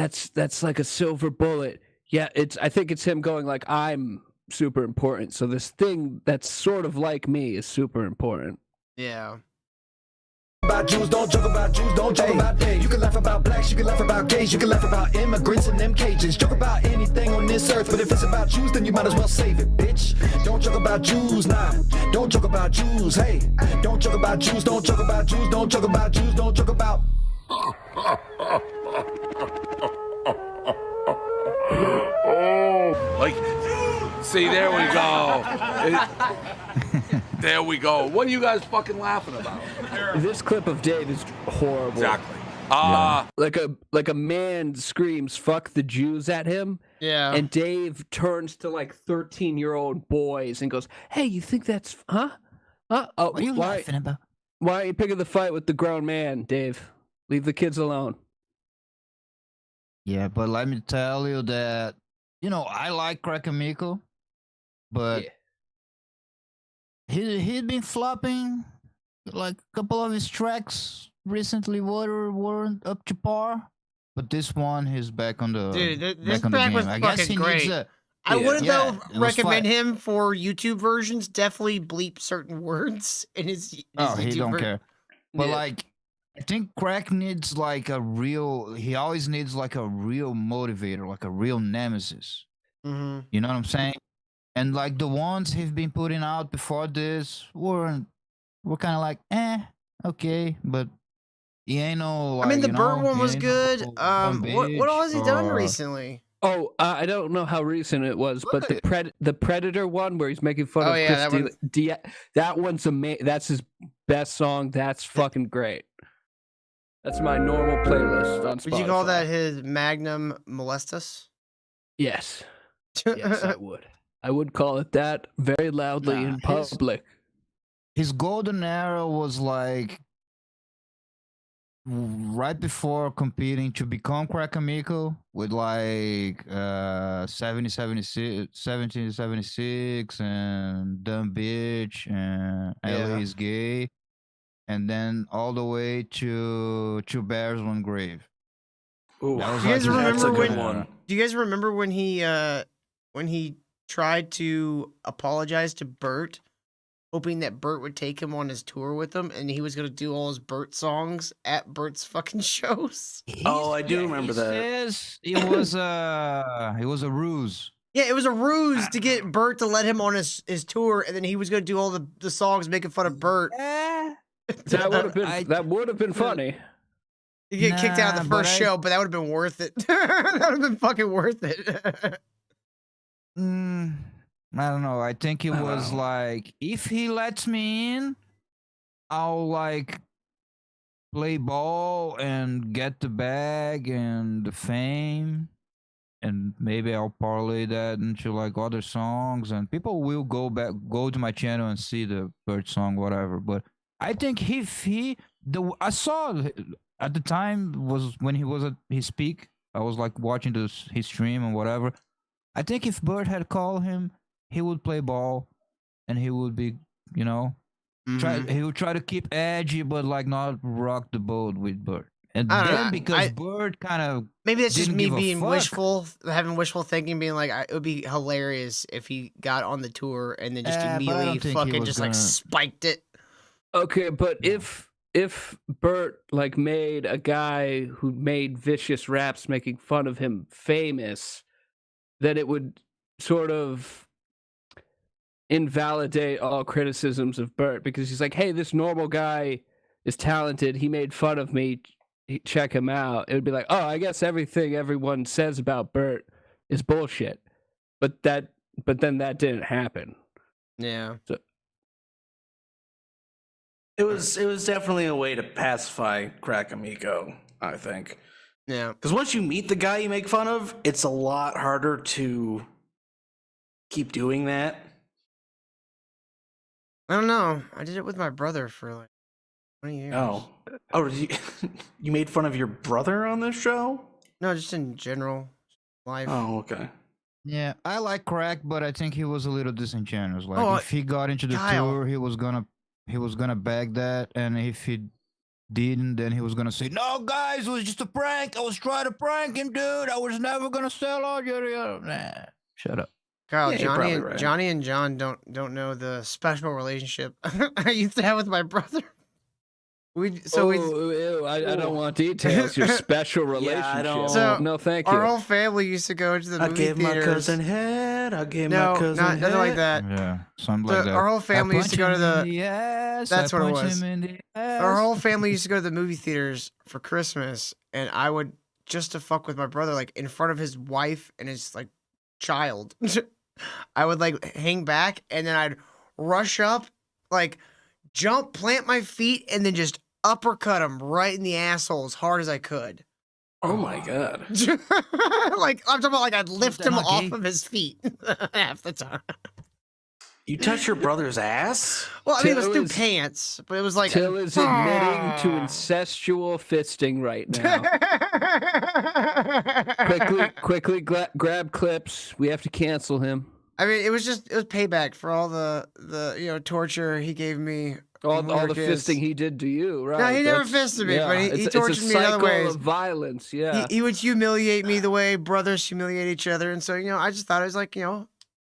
like a silver bullet. Yeah, I think it's him going like, I'm super important. So this thing that's sort of like me is super important. Yeah. About Jews, don't joke about Jews, don't joke about Dave. You can laugh about blacks, you can laugh about gays, you can laugh about immigrants in them cages. Joke about anything on this earth, but if it's about Jews, then you might as well save it, bitch. Don't joke about Jews, nah. Don't joke about Jews, hey. Don't joke about Jews, don't joke about Jews, don't joke about Jews, don't joke about. Like, see, there we go. There we go. What are you guys fucking laughing about? This clip of Dave is horrible. Exactly. Like a man screams "fuck the Jews" at him. Yeah. And Dave turns to like 13-year-old boys and goes, "Hey, you think that's huh? Oh, What are you laughing about? Why are you picking the fight with the grown man, Dave? Leave the kids alone." Yeah, but let me tell you that, you know, I like Krakamiko, but he'd been flopping, like a couple of his tracks recently weren't up to par, but this one he's back on the this back on the track game. was I guess fucking he great. needs a. I wouldn't though it was recommend flat. him for YouTube versions. Definitely bleep certain words in his Oh, he YouTube don't ver- care. But Yeah. like, I think Crack needs like a real. He always needs like a real motivator, like a real nemesis. Mhm. You know what I'm saying? And like the ones he's been putting out before this were kind of like, okay, but he ain't no. Like, I mean, the you Bird know, one he was ain't good. no dumb What all has he done bitch or- recently? Oh, I don't know how recent it was, but the Predator one where he's making fun Oh, of yeah, Chris that one's amazing. That's his best song. That's fucking great. That's my normal playlist on Spotify. Would you call that his magnum molestus? Yes. Yes, I would. I would call it that very loudly in public. His golden era was like right before competing to become Crack Amico with like 76 and Dumb Bitch and LA is Gay, and then all the way to Two Bears One Grave. Ooh, That was Do you guys like his remember golden when? era. Do you guys remember when he tried to apologize to Bert, hoping that Bert would take him on his tour with him, and he was gonna do all his Bert songs at Bert's fucking shows? Oh, I do remember that. Yes, it was a ruse. Yeah, it was a ruse to get Bert to let him on his tour, and then he was gonna do all the songs making fun of Bert. That would have been funny. You get kicked out of the but first show, but that would have been worth it. That would have been fucking worth it. I don't know. I think it was like, if he lets me in, I'll like play ball and get the bag and the fame, and maybe I'll parlay that into like other songs, and people will go to my channel and see the Bird song, whatever. But I think I saw at the time was when he was at his peak. I was like watching his stream and whatever. I think if Bird had called him, he would play ball, and he would be, he would try to keep edgy, but like not rock the boat with Bird. And I don't then know, because Bird kind of Maybe that's just didn't me give a being fuck. having wishful thinking, being like, it would be hilarious if he got on the tour and then just but I immediately don't think he fucking was just like gonna- spiked it. Okay, but if Bert like made a guy who made vicious raps making fun of him famous, then it would sort of invalidate all criticisms of Bert, because he's like, hey, this normal guy is talented. He made fun of me. Check him out. It would be like, oh, I guess everything everyone says about Bert is bullshit. But then that didn't happen. Yeah. So, It was definitely a way to pacify Crack Amico, I think. Yeah. Because once you meet the guy you make fun of, it's a lot harder to keep doing that. I don't know. I did it with my brother for like 20 years. Oh, you made fun of your brother on this show? No, just in general life. Oh, okay. Yeah, I like Crack, but I think he was a little disingenuous. Like Oh, if he got into the Kyle. tour, he was gonna bag that, and if he didn't, then he was gonna say, "No, guys, it was just a prank. I was trying to prank him, dude. I was never gonna sell out your." Nah, shut up. Kyle, Yeah, you're probably right. Johnny and John don't know the special relationship I used to have with my brother. I don't want details. Your special relationship. I don't- So, no, thank you. Our whole family used to go to the I movie gave theaters. my cousin head. I gave No, my cousin head. nothing like that. Yeah, something So like that. our whole family I used to go to punched him the. in the ass, That's I what it punched was. him in the Our ass. whole family used to go to the movie theaters for Christmas, and I would just to fuck with my brother, like in front of his wife and his like child. I would like hang back, and then I'd rush up, like jump, plant my feet, and then just uppercut him right in the asshole as hard as I could. Oh my god. Like I'm talking about, like I'd lift that him not off gay? of his feet half the time. You touch your brother's ass? Well, I mean, it was Till through is- pants, but it was like Till is admitting to incestual fisting right now. Quickly grab clips. We have to cancel him. I mean, it was payback for all the torture he gave me. All when we were the kids. fisting he did to you, right? No, he never That's- fisted me, but he it's tortured a me in other cycle ways. of violence. Yeah. He would humiliate me the way brothers humiliate each other, and so I just thought it was like you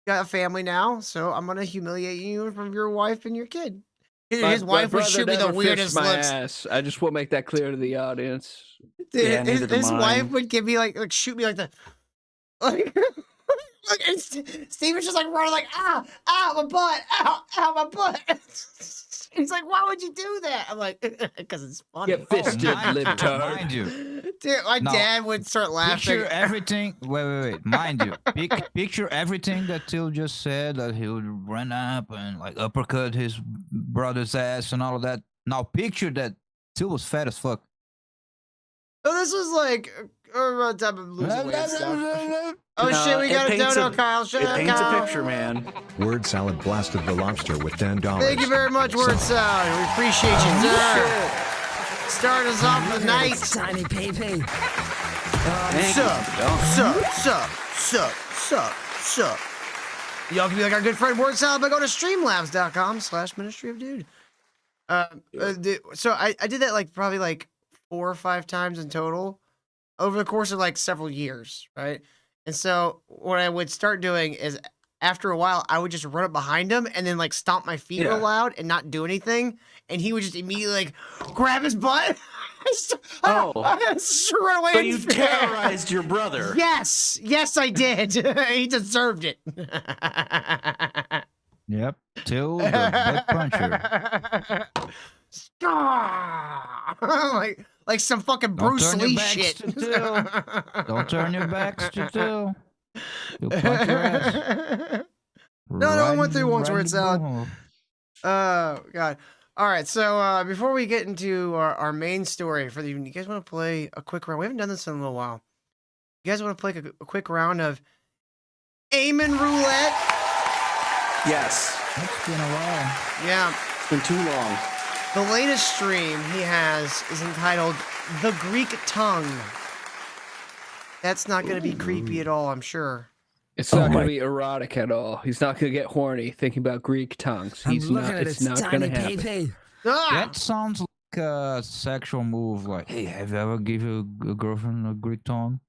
got a family now, so I'm gonna humiliate you from your wife and your kid. His My wife would brother shoot me the never fished weirdest my looks. ass. I just want to make that clear to the audience. Dude, Yeah, neither do his mine. wife would give me like shoot me like the like. Like, and Steven's just like running like, ow, my butt, ow, my butt. He's like, why would you do that? I'm like, because it's funny. Get fisted, Mind you, libtard. mind you, Dude, my No, dad would start laughing. Picture everything. Wait. Mind you, picture everything that Till just said. That he would run up and like uppercut his brother's ass and all of that. Now picture that Till was fat as fuck. Oh, this was like around time of losing weight and stuff. Oh No, shit, we it got a paints dono, Kyle. Shut It up, paints Kyle. a picture, man. Word Salad blasted the lobster with $10. Thank you very much, Word Salad. We appreciate you, sir. Start us off the night. Tiny PP. Sup. Y'all can be like our good friend Word Salad by going to streamlabs.com/Ministry of Dude. So I did that like probably like 4 or 5 times in total over the course of like several years, right? And so what I would start doing is after a while I would just run up behind him and then like stomp my feet real loud and not do anything, and he would just immediately like grab his butt. Run away. So you terrorized your brother. Yes, I did. He deserved it. Yep, Till the butt puncher. like some fucking Don't Bruce turn your Lee backs shit. to Till. Don't turn your backs to Till. He'll punch your ass. No, I went through once where it's out. Oh God. All right, so before we get into our main story for the evening, you guys want to play a quick round? We haven't done this in a little while. You guys want to play a quick round of Aiming Roulette? Yes. It's been a while. Yeah. It's been too long. The latest stream he has is entitled The Greek Tongue. That's not going to be creepy at all, I'm sure. It's not going to be erotic at all. He's not going to get horny thinking about Greek tongues. He's not. It's not going to happen. That sounds like a sexual move. Like, hey, have you ever given a girlfriend a Greek tongue?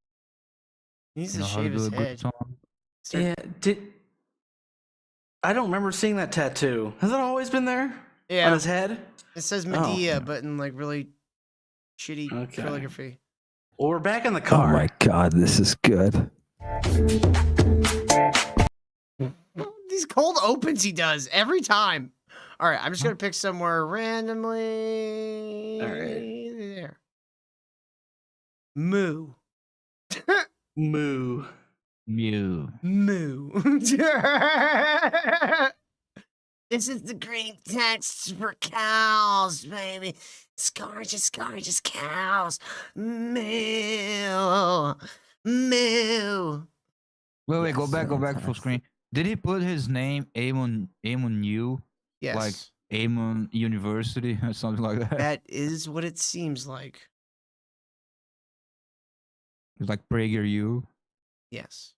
He needs You to know how shave to do his a Greek head. tongue? Yeah, I don't remember seeing that tattoo. Has it always been there? Yeah. On his head? It says Medea, but in like really shitty calligraphy. Well, we're back in the car. Oh my god, this is good. These cold opens he does every time. All right, I'm just going to pick somewhere randomly. All right. There. Moo. Moo. Mew. Moo. This is the Greek text for cows, baby. It's gorgeous cows. Moo. Moo. Wait, go back full screen. Did he put his name Amon U? Yes. Like Amon University or something like that? That is what it seems like. It's like Prager U. Yes.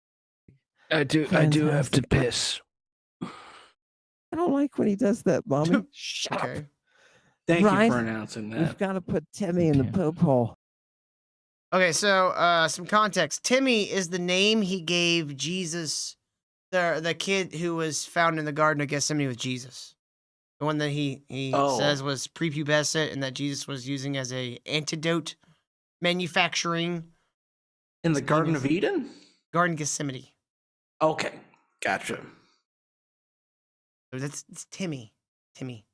I do have to piss. I don't like when he does that, Mommy. Shut up. Okay. Thank Ryan, you for announcing that. We've got to put Timmy in the poop hole. Okay, so some context. Timmy is the name he gave Jesus, the kid who was found in the Garden of Gethsemane with Jesus. The one that he says was prepubescent and that Jesus was using as a antidote manufacturing. In the Garden of Eden? Garden of Gethsemane. Okay, gotcha. So it's Timmy. Timmy.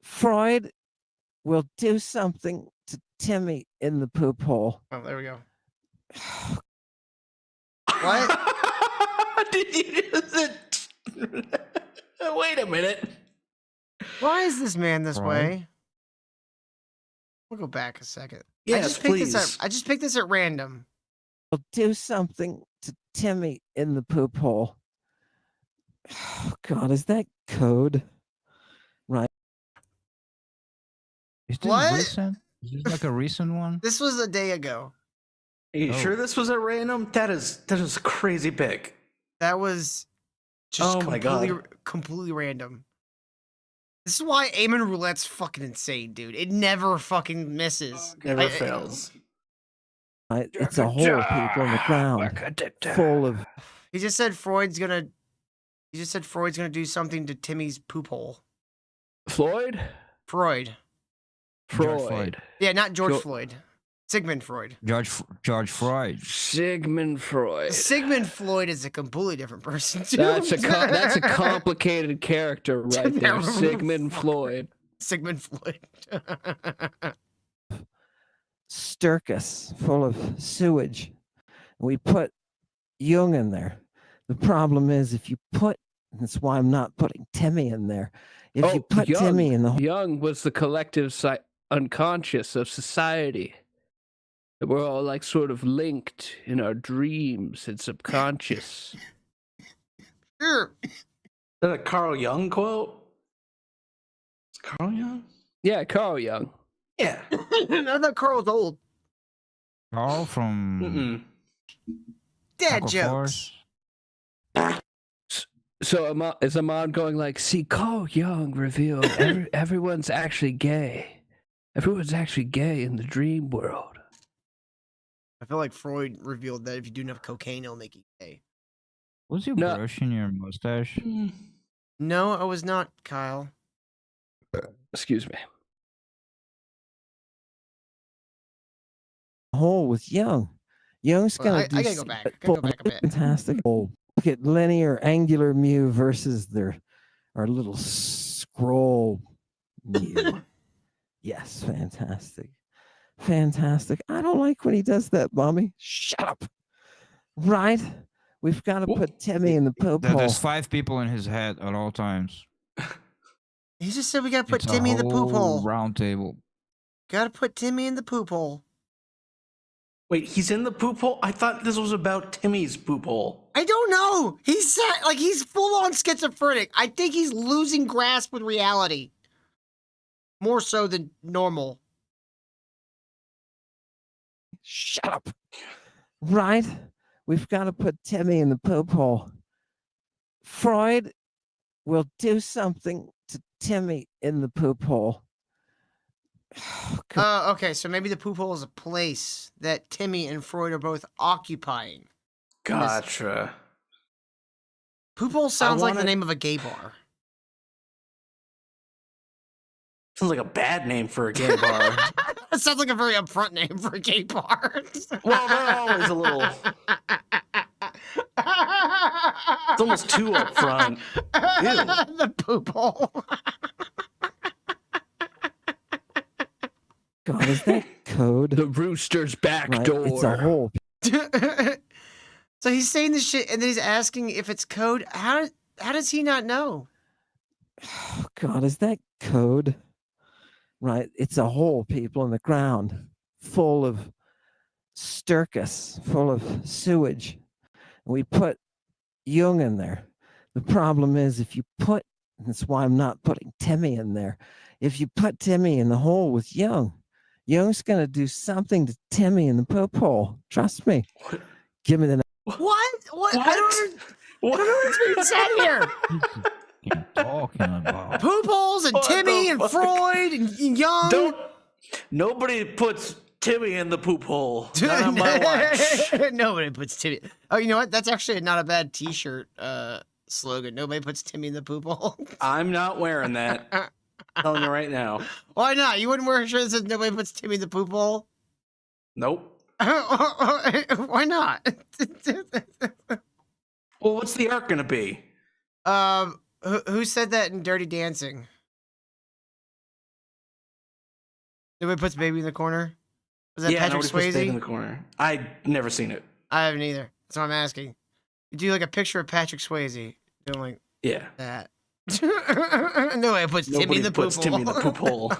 Freud will do something to Timmy in the poop hole. Oh, there we go. What? Did you just... Wait a minute. Why is this man this Right. way? We'll go back a second. Yes, please. I just picked this at random. Will do something to Timmy in the poop hole. Oh, God, is that code? Right. Is this What? recent? Is this like a recent one? This was a day ago. Are you sure this was a random? That is a crazy pick. That was just Oh my God. completely random. This is why Aiming Roulette's fucking insane, dude. It never fucking misses. Never fails. It's a hole, people, on the ground, full of. He just said Freud's gonna do something to Timmy's poop hole. Floyd? Freud. George Floyd. Yeah, not George Floyd. Sigmund Freud. George Floyd. Sigmund Freud. Sigmund Floyd is a completely different person, too. That's a complicated character right there. Sigmund Floyd. Sigmund Floyd. circus full of sewage. We put Jung in there. The problem is if you put, that's why I'm not putting Timmy in there. If you put Timmy in the Young was the collective unconscious of society. We're all like sort of linked in our dreams and subconscious. Sure. Is that a Carl Jung quote? Is Carl Jung? Yeah, Carl Jung. Yeah. I thought Carl was old. Carl from Dad Taco jokes. So is Amon going like, see, Carl Jung revealed everyone's actually gay. Everyone's actually gay in the dream world. I feel like Freud revealed that if you do enough cocaine, it'll make you gay. Was you brushing your mustache? No, I was not, Kyle. Excuse me. hole with Jung. Jung's Well, gonna I do gotta go back. I gotta go back a bit. fantastic. Oh, look at linear angular mu versus our little scroll mu. Yes, fantastic. Fantastic. I don't like when he does that, Mommy. Shut up. Right? We've got to put Timmy in the poop hole. There's 5 people in his head at all times. He just said we gotta put It's a Timmy in the poop whole hole. round table. Gotta put Timmy in the poop hole. Wait, he's in the poop hole? I thought this was about Timmy's poop hole. I don't know. He's like he's full on schizophrenic. I think he's losing grasp with reality. More so than normal. Shut up. Right? We've got to put Timmy in the poop hole. Freud will do something to Timmy in the poop hole. Okay, so maybe the poop hole is a place that Timmy and Freud are both occupying. Gotcha. Poop hole sounds like the wanna- name of a gay bar. Sounds like a bad name for a gay bar. It sounds like a very upfront name for a gay bar. Well, they're always a little. It's almost too upfront. Ew. The poop hole. God, is that code? The rooster's back Right, door. it's a hole. So he's saying this shit, and then he's asking if it's code. How does he not know? God, is that code? Right, it's a hole, people, in the ground, full of circus, full of sewage. We put Jung in there. The problem is if you put, that's why I'm not putting Timmy in there. If you put Timmy in the hole with Jung, Jung's going to do something to Timmy in the poop hole. Trust me. Give me the. What? What? I don't know what's being said here. Talking about Poop holes and What Timmy the and fuck? Freud and Jung. Nobody puts Timmy in the poop hole. Not on my watch. Nobody puts Timmy. Oh, you know what? That's actually not a bad T-shirt slogan. Nobody puts Timmy in the poop hole. I'm not wearing that. I'm telling you right now. Why not? You wouldn't wear a shirt that says nobody puts Timmy in the poop hole? Nope. Why not? Well, what's the art gonna be? Who said that in Dirty Dancing? Nobody puts baby in the corner? Was that Yeah, Patrick nobody puts Dave in Swayze? the corner. I've never seen it. I haven't either. That's what I'm asking. You do like a picture of Patrick Swayze doing like Yeah. that. Nobody puts Timmy Nobody in the puts poop Timmy in hole. the poop hole.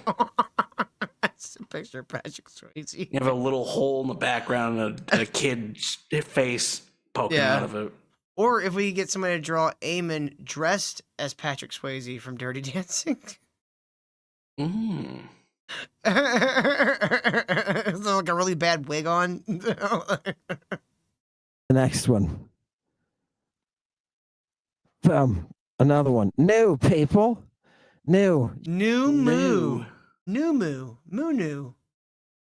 That's a picture of Patrick Swayze. You have a little hole in the background and a kid's face poking Yeah. out of it. Or if we get somebody to draw Eamon dressed as Patrick Swayze from Dirty Dancing. Mm. Is there like a really bad wig on? The next one. Another one. New people. New. New moo. New moo. Moo new.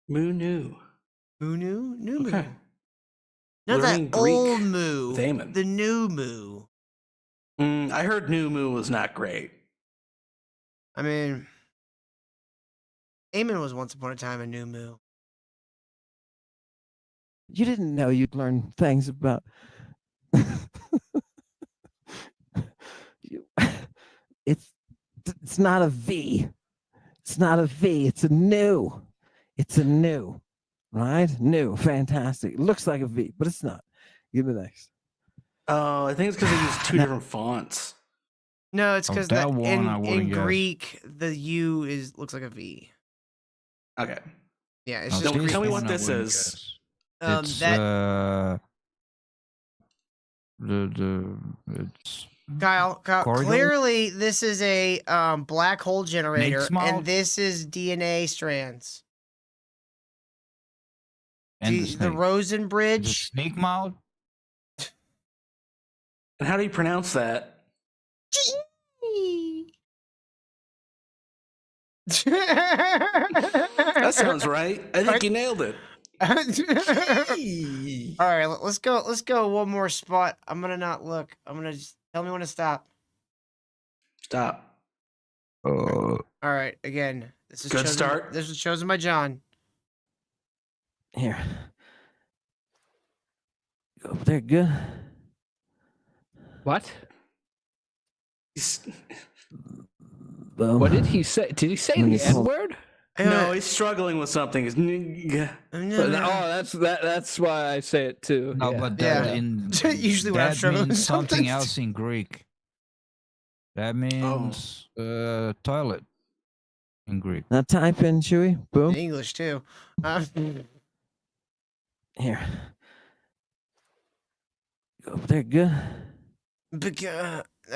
Moo new. Moo new. New moo. Okay. Not Learning that Greek old moo. with Eamon. The new moo. I heard New Moo was not great. I mean, Eamon was once upon a time a new moo. You didn't know you'd learn things about. It's not a V. It's not a V. It's a new. It's a new. right? New, fantastic. Looks like a V, but it's not. Give me the next. Oh, I think it's because they use two different fonts. No, it's because that one I in wouldn't guess. Greek the U looks like a V. Okay. Yeah, it's Now, just Tell this me one what I this wouldn't is. guess. It's that it's Kyle, corridor? clearly this is a black hole generator, Snake's mouth? and this is DNA strands. and See, the the snake. Rosen Is it Bridge. snake mouth? And how do you pronounce that? That sounds right. I think you nailed it. All right, let's go. Let's go one more spot. I'm gonna not look. I'm gonna just tell me when to stop. Stop. All right, again. This is Good chosen, start. This was chosen by John. Here. Go over there. Good. What? Boom. What did he say? Did he say Let me the N pull- word? No, he's struggling with something. Oh, that's why I say it too. No, yeah. but that Yeah. in Usually when I'm that struggling with means something something. else in Greek. That means toilet in Greek. Now type in Chewy. In Boom. English too. Here. Go over there. Good.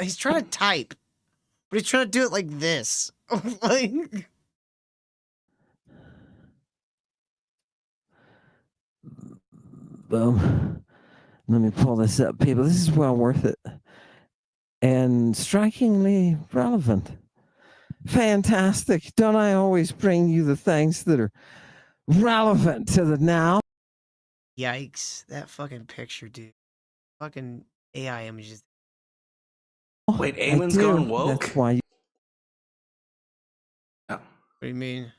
He's trying to type, but he's trying to do it like this. Like, Boom. Let me pull this up, people. This is well worth it. And strikingly relevant. Fantastic. Don't I always bring you the things that are relevant to the now? yikes! That fucking picture, dude. Fucking AI images. Wait, I Eamon's do. gone woke? That's why you Oh. What do you mean?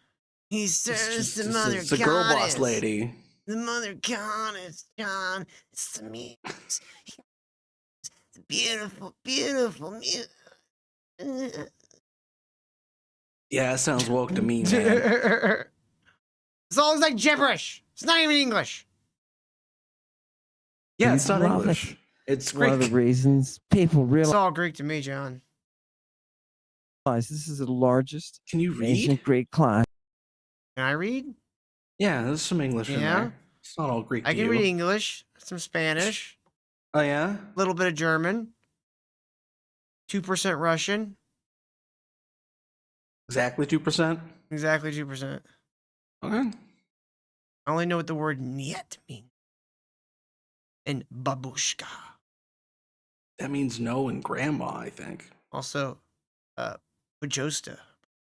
He serves the It's mother the girl boss goddess. lady. The mother goddess, John. It's the muse. It's beautiful, beautiful music. Yeah, that sounds woke to me, man. It's all like gibberish. It's not even English. Yeah, it's not love English. it. It's one of the Greek. reasons people It's realize all Greek to me, John. this is the largest Can you ancient read? Greek class. Can I read? Yeah, there's some English in Yeah? there. It's not all Greek I to can you. read English, some Spanish, Oh, yeah? a little bit of German, 2% Russian, Exactly 2%? exactly 2%. Okay. I only know what the word "niet" means. And babushka. That means no in grandma, I think. Also, pajosta.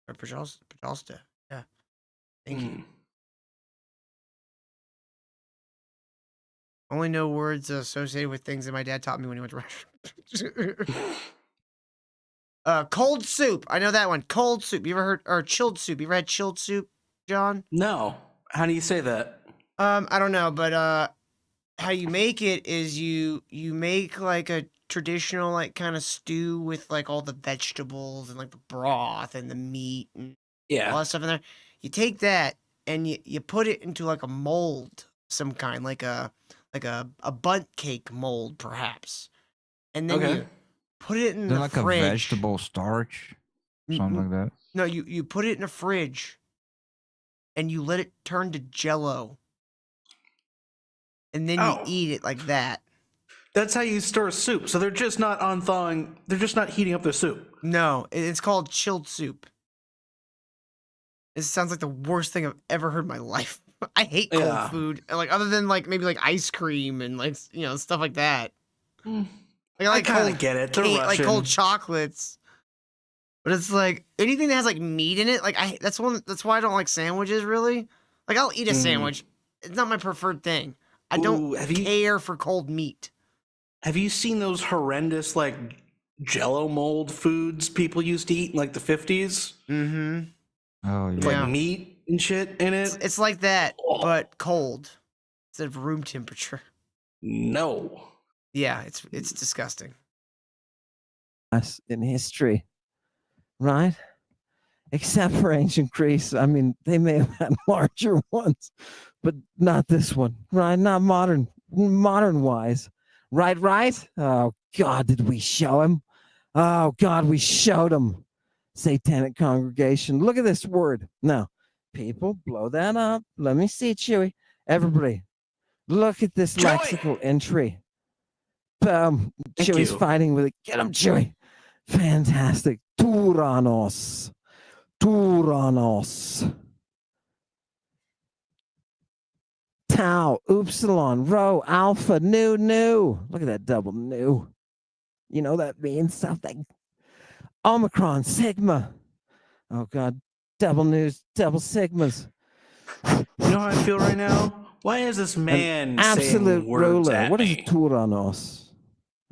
Or pajosta. Yeah. Thank you. Only know words associated with things that my dad taught me when he went to Russia. Cold soup. I know that one. Cold soup. You ever heard, or chilled soup? You ever had chilled soup, John? No. How do you say that? I don't know, but how you make it is you make like a traditional like kind of stew with like all the vegetables and like the broth and the meat and all Yeah. that stuff in there. You take that and you put it into like a mold, some kind, like a bundt cake mold, perhaps. And then Okay. you put it in Is it the like fridge. a vegetable starch? Something like that. No, you put it in a fridge and you let it turn to jello. And then you eat it like that. That's how you stir soup. So they're just not unthawing. They're just not heating up their soup. No, it's called chilled soup. It sounds like the worst thing I've ever heard in my life. I hate cold Yeah. food, like other than like maybe like ice cream and like stuff like that. Like, I kinda get it. They're like cold Russian. chocolates. But it's like anything that has like meat in it. Like that's why I don't like sandwiches really. Like I'll eat a sandwich. It's not my preferred thing. I don't care for cold meat. Have you seen those horrendous like Jello mold foods people used to eat in like the 50s? Mm-hmm. Oh With, yeah. like meat and shit in it. It's like that, but cold instead of room temperature. No. Yeah, it's disgusting. In history, right? except for ancient Greece. I mean, they may have had larger ones, but not this one, right? Not modern wise. Right? Oh, God, did we show him? Oh, God, we showed him. Satanic congregation. Look at this word. Now, people, blow that up. Let me see, Chewy. Everybody, look at this lexical entry. Chewy's you. fighting with it. Get him, Chewy. Fantastic. Tyrannos. Tau, upsilon, rho, alpha, nu. Look at that double nu. You know that means something. Omicron, sigma. Oh, God. Double news, double sigmas. You know how I feel right now? Why is this man Absolute saying words ruler. at What is me? a Tyrannos?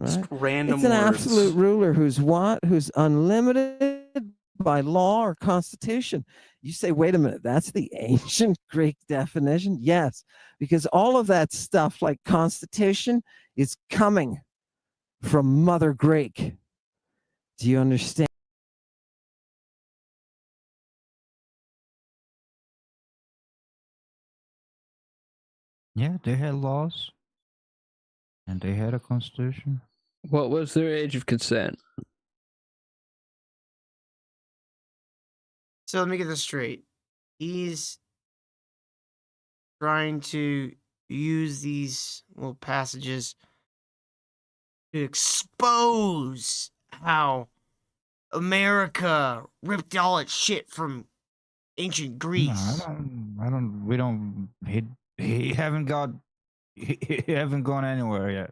Just Right? random It's an words. absolute ruler who's what? Who's unlimited by law or constitution. You say, wait a minute, that's the ancient Greek definition? Yes, because all of that stuff like constitution is coming from Mother Greek. Do you understand? Yeah, they had laws. And they had a constitution. What was their age of consent? So let me get this straight. He's trying to use these little passages to expose how America ripped all its shit from ancient Greece. He haven't gone anywhere yet.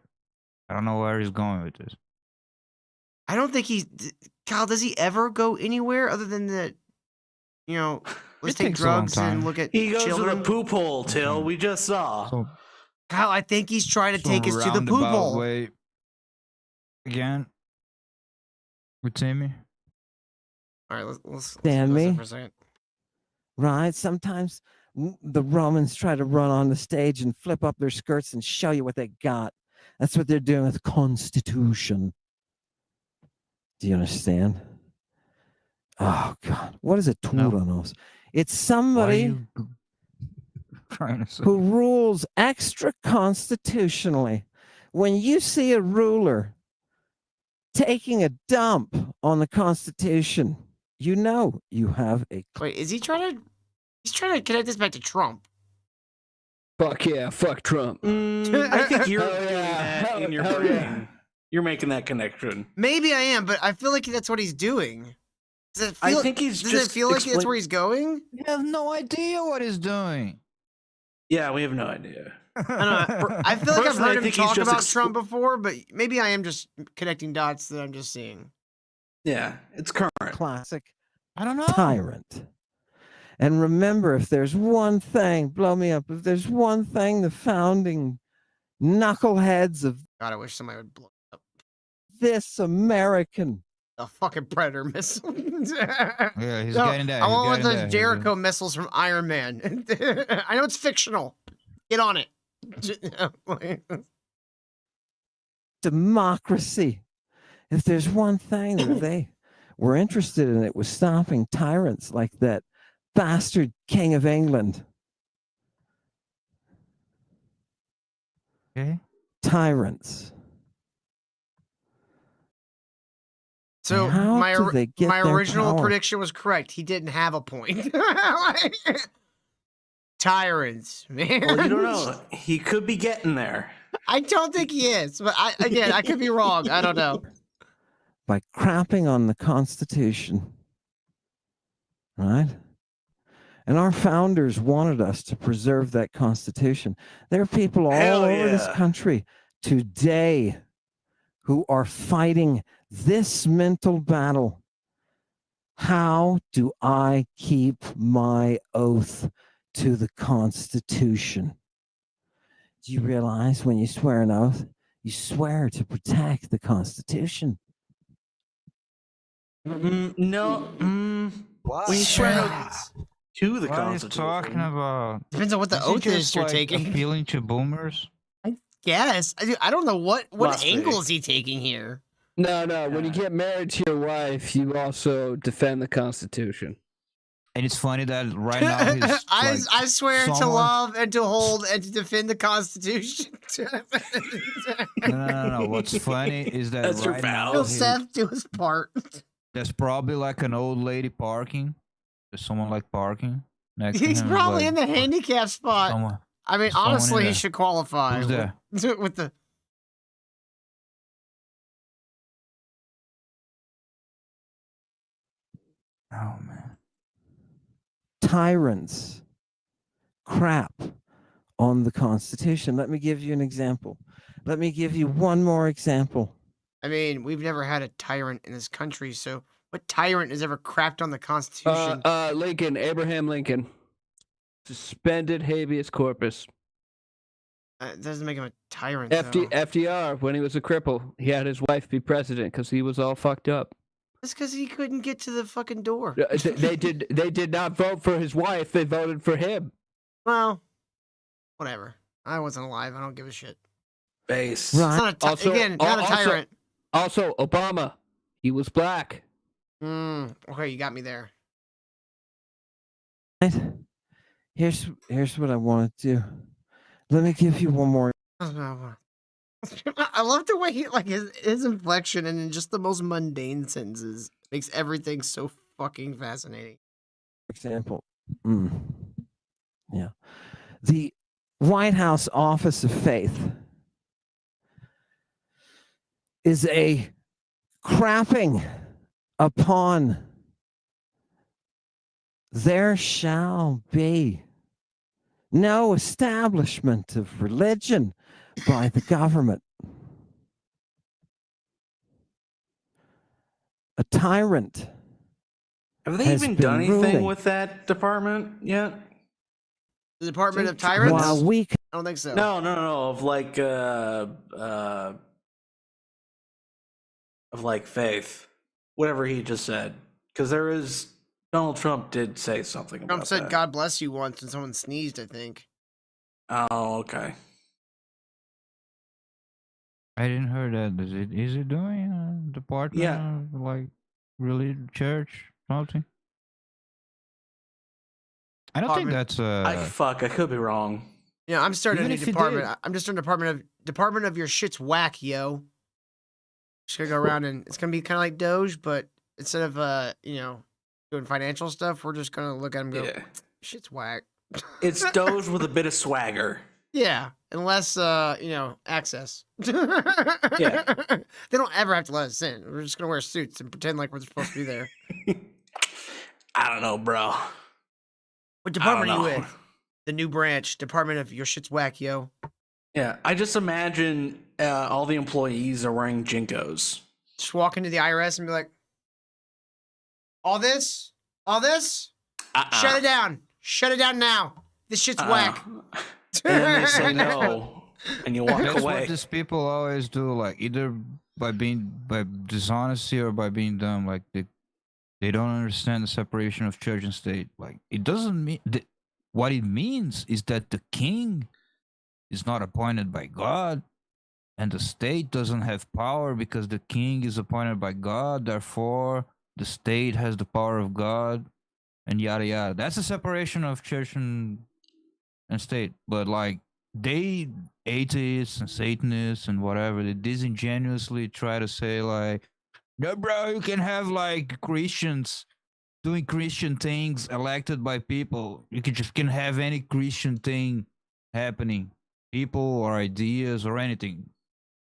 I don't know where he's going with this. I don't think Kyle, does he ever go anywhere other than the, let's take takes a long drugs and time. look at He goes children? to the poop hole, Till. We just saw. So, Kyle, I think he's trying to take us to the poop roundabout hole. way again with Timmy. All right, let's Stand listen me. for a second. Right? Sometimes the Romans try to run on the stage and flip up their skirts and show you what they got. That's what they're doing with Constitution. Do you understand? Oh, God. What is a Tyrannos? It's somebody who rules extra constitutionally. When you see a ruler taking a dump on the Constitution, you know you have a. Wait, is he trying to? He's trying to connect this back to Trump. Fuck yeah, fuck Trump. I think you're Hell doing yeah. that in your Hell brain. yeah. You're making that connection. Maybe I am, but I feel like that's what he's doing. Does it feel, I think he's does just it feel like that's where he's going? You have no idea what he's doing. Yeah, we have no idea. I don't know. I feel like I've Personally, heard I him think he's talk just about Trump before, but maybe I am just connecting dots that I'm just seeing. Yeah, it's current. Classic I don't know. tyrant. And remember, if there's one thing, blow me up, if there's one thing the founding knuckleheads of God, I wish somebody would blow up this American. a fucking Predator missile. Yeah, he's No, getting there. I he's want one of getting those there. Jericho missiles from Iron Man. I know it's fictional. Get on it. Democracy. If there's one thing that they were interested in, it was stopping tyrants like that bastard King of England. Okay. Tyrants. So How my do they get their original power? prediction was correct. He didn't have a point. Tyrants, man. Well, you don't know. He could be getting there. I don't think he is, but I could be wrong. I don't know. By crapping on the Constitution. Right? And our founders wanted us to preserve that Constitution. There are people all Hell over this yeah. country today who are fighting this mental battle. How do I keep my oath to the Constitution? Do you realize when you swear an oath, you swear to protect the Constitution? No. When you swear oaths to the What are you Constitution. talking about? Depends on what the Is he oath is just, you're like, taking. appealing to boomers? Yes, I don't know what Must be. angle is he taking here. No. When you get married to your wife, you also defend the Constitution. And it's funny that right now he's I swear to someone- love and to hold and to defend the Constitution. No. What's funny is that That's your right vow. now He'll Seth do his part. there's probably like an old lady parking. There's someone like parking next to him. He's It's probably like, in the handicap spot. someone- I mean, someone in honestly, he there. should qualify. Who's there? With the Oh man. Tyrants crap on the Constitution. Let me give you an example. Let me give you one more example. I mean, we've never had a tyrant in this country, so what tyrant has ever crapped on the Constitution? Lincoln, Abraham Lincoln. Suspended habeas corpus. It doesn't make him a tyrant. though. FDR, when he was a cripple, he had his wife be president because he was all fucked up. That's because he couldn't get to the fucking door. They did not vote for his wife. They voted for him. Well, whatever. I wasn't alive. I don't give a shit. Base. Right. Not a tyrant. Also, Obama, he was black. Okay, you got me there. Here's what I want to do. Let me give you one more. I love the way he his inflection and in just the most mundane sentences makes everything so fucking fascinating. Example. Yeah. The White House Office of Faith is a crapping upon there shall be no establishment of religion by the government. A tyrant. Have they has even been done anything ruling. with that department yet? The Department of Tyrants? While we I don't think so. No. Of like faith, whatever he just said, because Donald Trump did say something Trump about said that. "God bless you" once, and someone sneezed. I think. Oh, okay. I didn't hear that. Is it doing department? Yeah. Like really church something? I don't think that's I could be wrong. Yeah, I'm starting a Even new if he department. did. I'm just starting department of your shit's whack, yo. Just gonna go around and it's gonna be kind of like Doge, but instead of doing financial stuff, we're just gonna look at him and go, Yeah. shit's whack. It's Doge with a bit of swagger. Yeah, unless access. Yeah. They don't ever have to let us in. We're just gonna wear suits and pretend like we're supposed to be there. I don't know, bro. What department I are don't you know. with? The new branch, Department of Your Shit's Whack, yo. Yeah, I just imagine all the employees are wearing Jinkos. Just walk into the IRS and be like, all this? Shut it down. Shut it down now. This shit's whack. And then they say no, and you walk That's away. what these people always do, like either by dishonesty or by being dumb. Like they don't understand the separation of church and state. Like it doesn't mean what it means is that the king is not appointed by God, and the state doesn't have power because the king is appointed by God. Therefore, the state has the power of God, and yada yada. That's a separation of church and state. But like they atheists and Satanists and whatever, they disingenuously try to say like, no, bro, you can have like Christians doing Christian things elected by people. You can have any Christian thing happening, people or ideas or anything.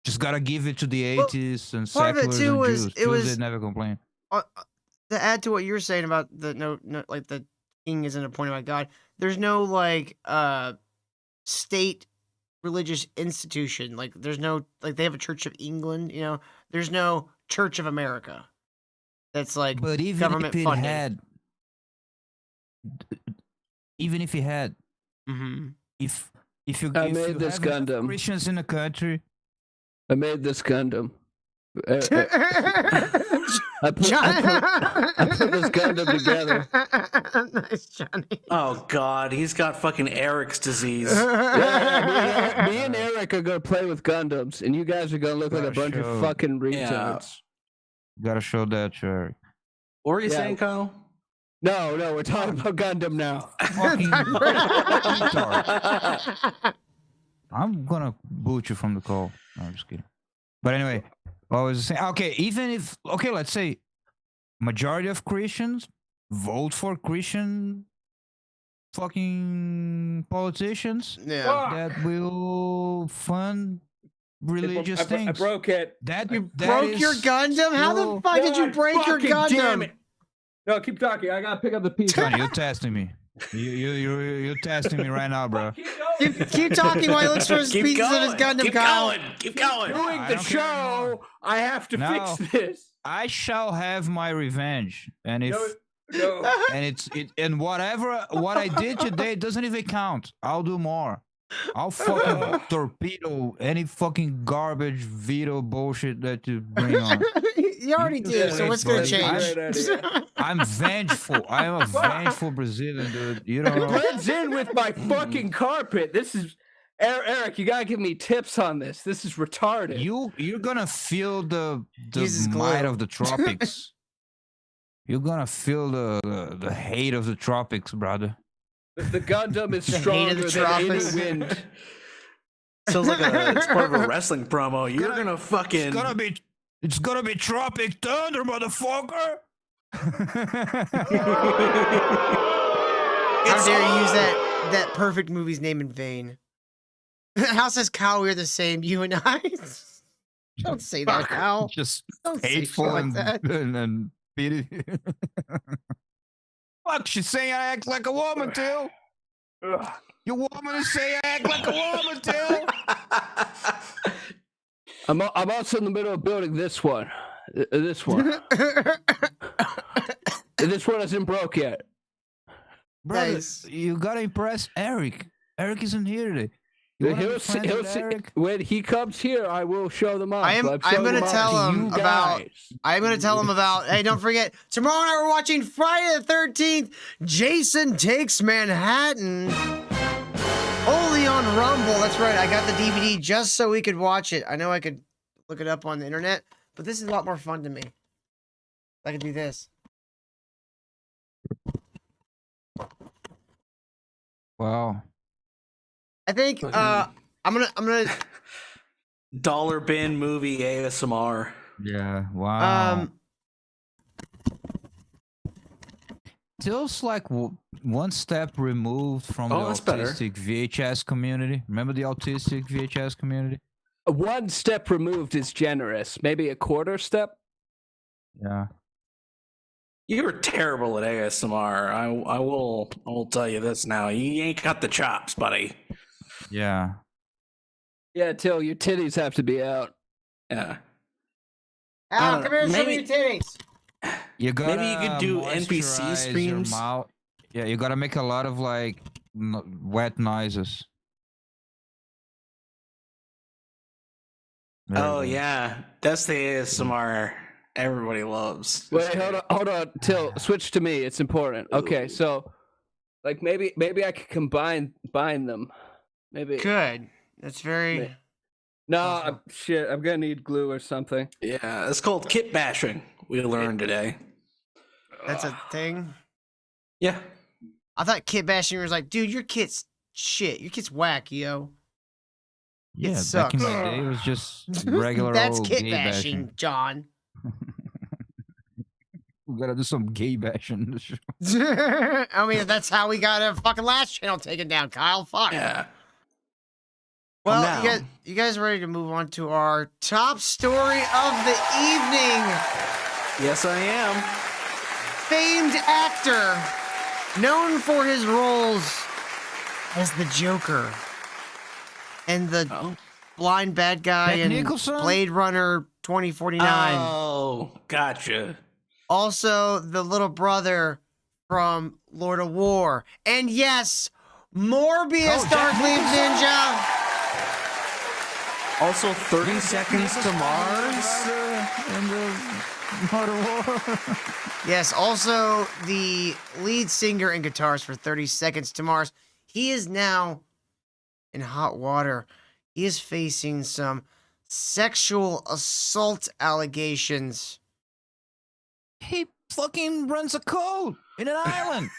Just gotta give it to the atheists and part of it seculars too and was- Jews. it Jews, was- they never complain. To add to what you were saying about the like the king isn't appointed by God, there's no like state religious institution. Like there's no like they have a Church of England, there's no Church of America. That's like But even government if it funded. had, even if it had, Mhm. if I if made you this have enough Gundam. Christians in the country, I made this Gundam. I put this Gundam together. Nice, Johnny. Oh God, he's got fucking Eric's disease. Yeah, me and Eric are gonna play with Gundams, and you guys are gonna look like a bunch of Sure. fucking retards. gotta show that, Eric. What were you Yeah. saying, Kyle? No, we're talking about Gundam now. Fucking retard. I'm gonna boot you from the call. No, I'm just kidding. But anyway, what was I saying? Okay, even if let's say majority of Christians vote for Christian fucking politicians that will fund religious things. I broke it. That Broke your Gundam? How the fuck did you break your Fucking damn Gundam? it. No, keep talking. I gotta pick up the piece. Johnny, you're testing me. You're testing me right now, bro. Keep talking while he looks for his Keep pieces of his going. Gundam, Keep Kyle. going. Keep going. Doing the show, I have to No. fix this. I shall have my revenge, and if No. and and what I did today doesn't even count. I'll do more. I'll fucking torpedo any fucking garbage veto bullshit that you bring on. You already did, so what's gonna change? I'm vengeful. I am a vengeful Brazilian, dude. You don't It know. blends in with my fucking carpet. This is Eric. You gotta give me tips on this. This is retarded. You're gonna feel the Jesus might glue. of the tropics. You're gonna feel the hate of the tropics, brother. The Gundam is The hate stronger of the than any tropics. wind. Sounds like it's part of a wrestling promo. You're gonna fucking. It's gonna be Tropic Thunder, motherfucker. How dare you use that perfect movie's name in vain? How says Kyle we're the same, you and I? Don't say that, Kyle. Just Don't say shit hateful like and that. and pity. Fuck, she's saying I act like a woman too. You woman is saying I act like a woman too. I'm also in the middle of building this one. This one. This one isn't broke yet. Brother, Nice. you gotta impress Eric. Eric isn't here today. You wanna be friends with Eric? When he comes here, I will show them off. I'm gonna tell him about. I'm gonna tell him about. Hey, don't forget tomorrow night we're watching Friday the 13th. Jason Takes Manhattan. Only on Rumble. That's right. I got the DVD just so we could watch it. I know I could look it up on the internet, but this is a lot more fun to me. I could do this. Wow. I think I'm gonna Dollar bin movie ASMR. Yeah. Wow. um Feels like one step removed from Oh, the that's better. autistic VHS community. Remember the autistic VHS community? One step removed is generous. Maybe a quarter step. Yeah. You were terrible at ASMR. I will tell you this now. You ain't got the chops, buddy. Yeah. Yeah, Till, your titties have to be out. Yeah. Al, come here and show me maybe- your titties. You gotta Maybe you could do NPC moisturize your streams. mouth. Yeah, you gotta make a lot of like wet noises. There Oh you go. yeah, that's the ASMR everybody loves. Wait, hold on, Till. Switch to me. It's important. Okay, so like maybe I could bind them. Maybe. Good. That's very. No, shit. I'm gonna need glue or something. Yeah, it's called kit bashing. We learned today. That's a thing. Yeah. I thought kit bashing was like, dude, your kit's shit. Your kit's whack, yo. Yeah, back sucks. in my day, it was just regular That's old kit gay bashing, bashing. John. We gotta do some gay bashing. I mean, that's how we got a fucking last channel taken down, Kyle. Fuck. Yeah. Well, Now- you guys ready to move on to our top story of the evening? Yes, I am. Famed actor, known for his roles as the Joker and the blind bad guy Jack in Nicholson? Blade Runner 2049. Oh, gotcha. Also, the little brother from Lord of War. And yes, Morbius Dark Leaf Ninja. Also, 30 Seconds to Mars. Yes, also the lead singer and guitarist for 30 Seconds to Mars. He is now in hot water. He is facing some sexual assault allegations. He fucking runs a cult in an island.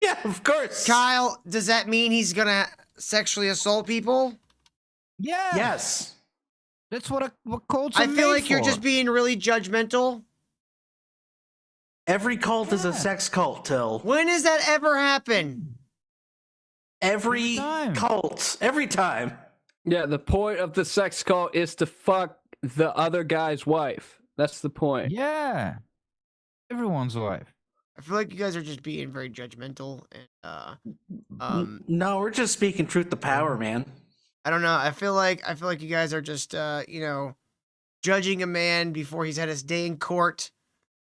Yeah, of course. Kyle, does that mean he's gonna sexually assault people? Yeah. Yes. That's what cults are I feel made like you're for. just being really judgmental. Every cult is a sex cult, Till. When has that ever happened? Every cult. Every time. Yeah, the point of the sex cult is to fuck the other guy's wife. That's the point. Yeah. Everyone's wife. I feel like you guys are just being very judgmental and No, we're just speaking truth to power, man. I don't know. I feel like you guys are just judging a man before he's had his day in court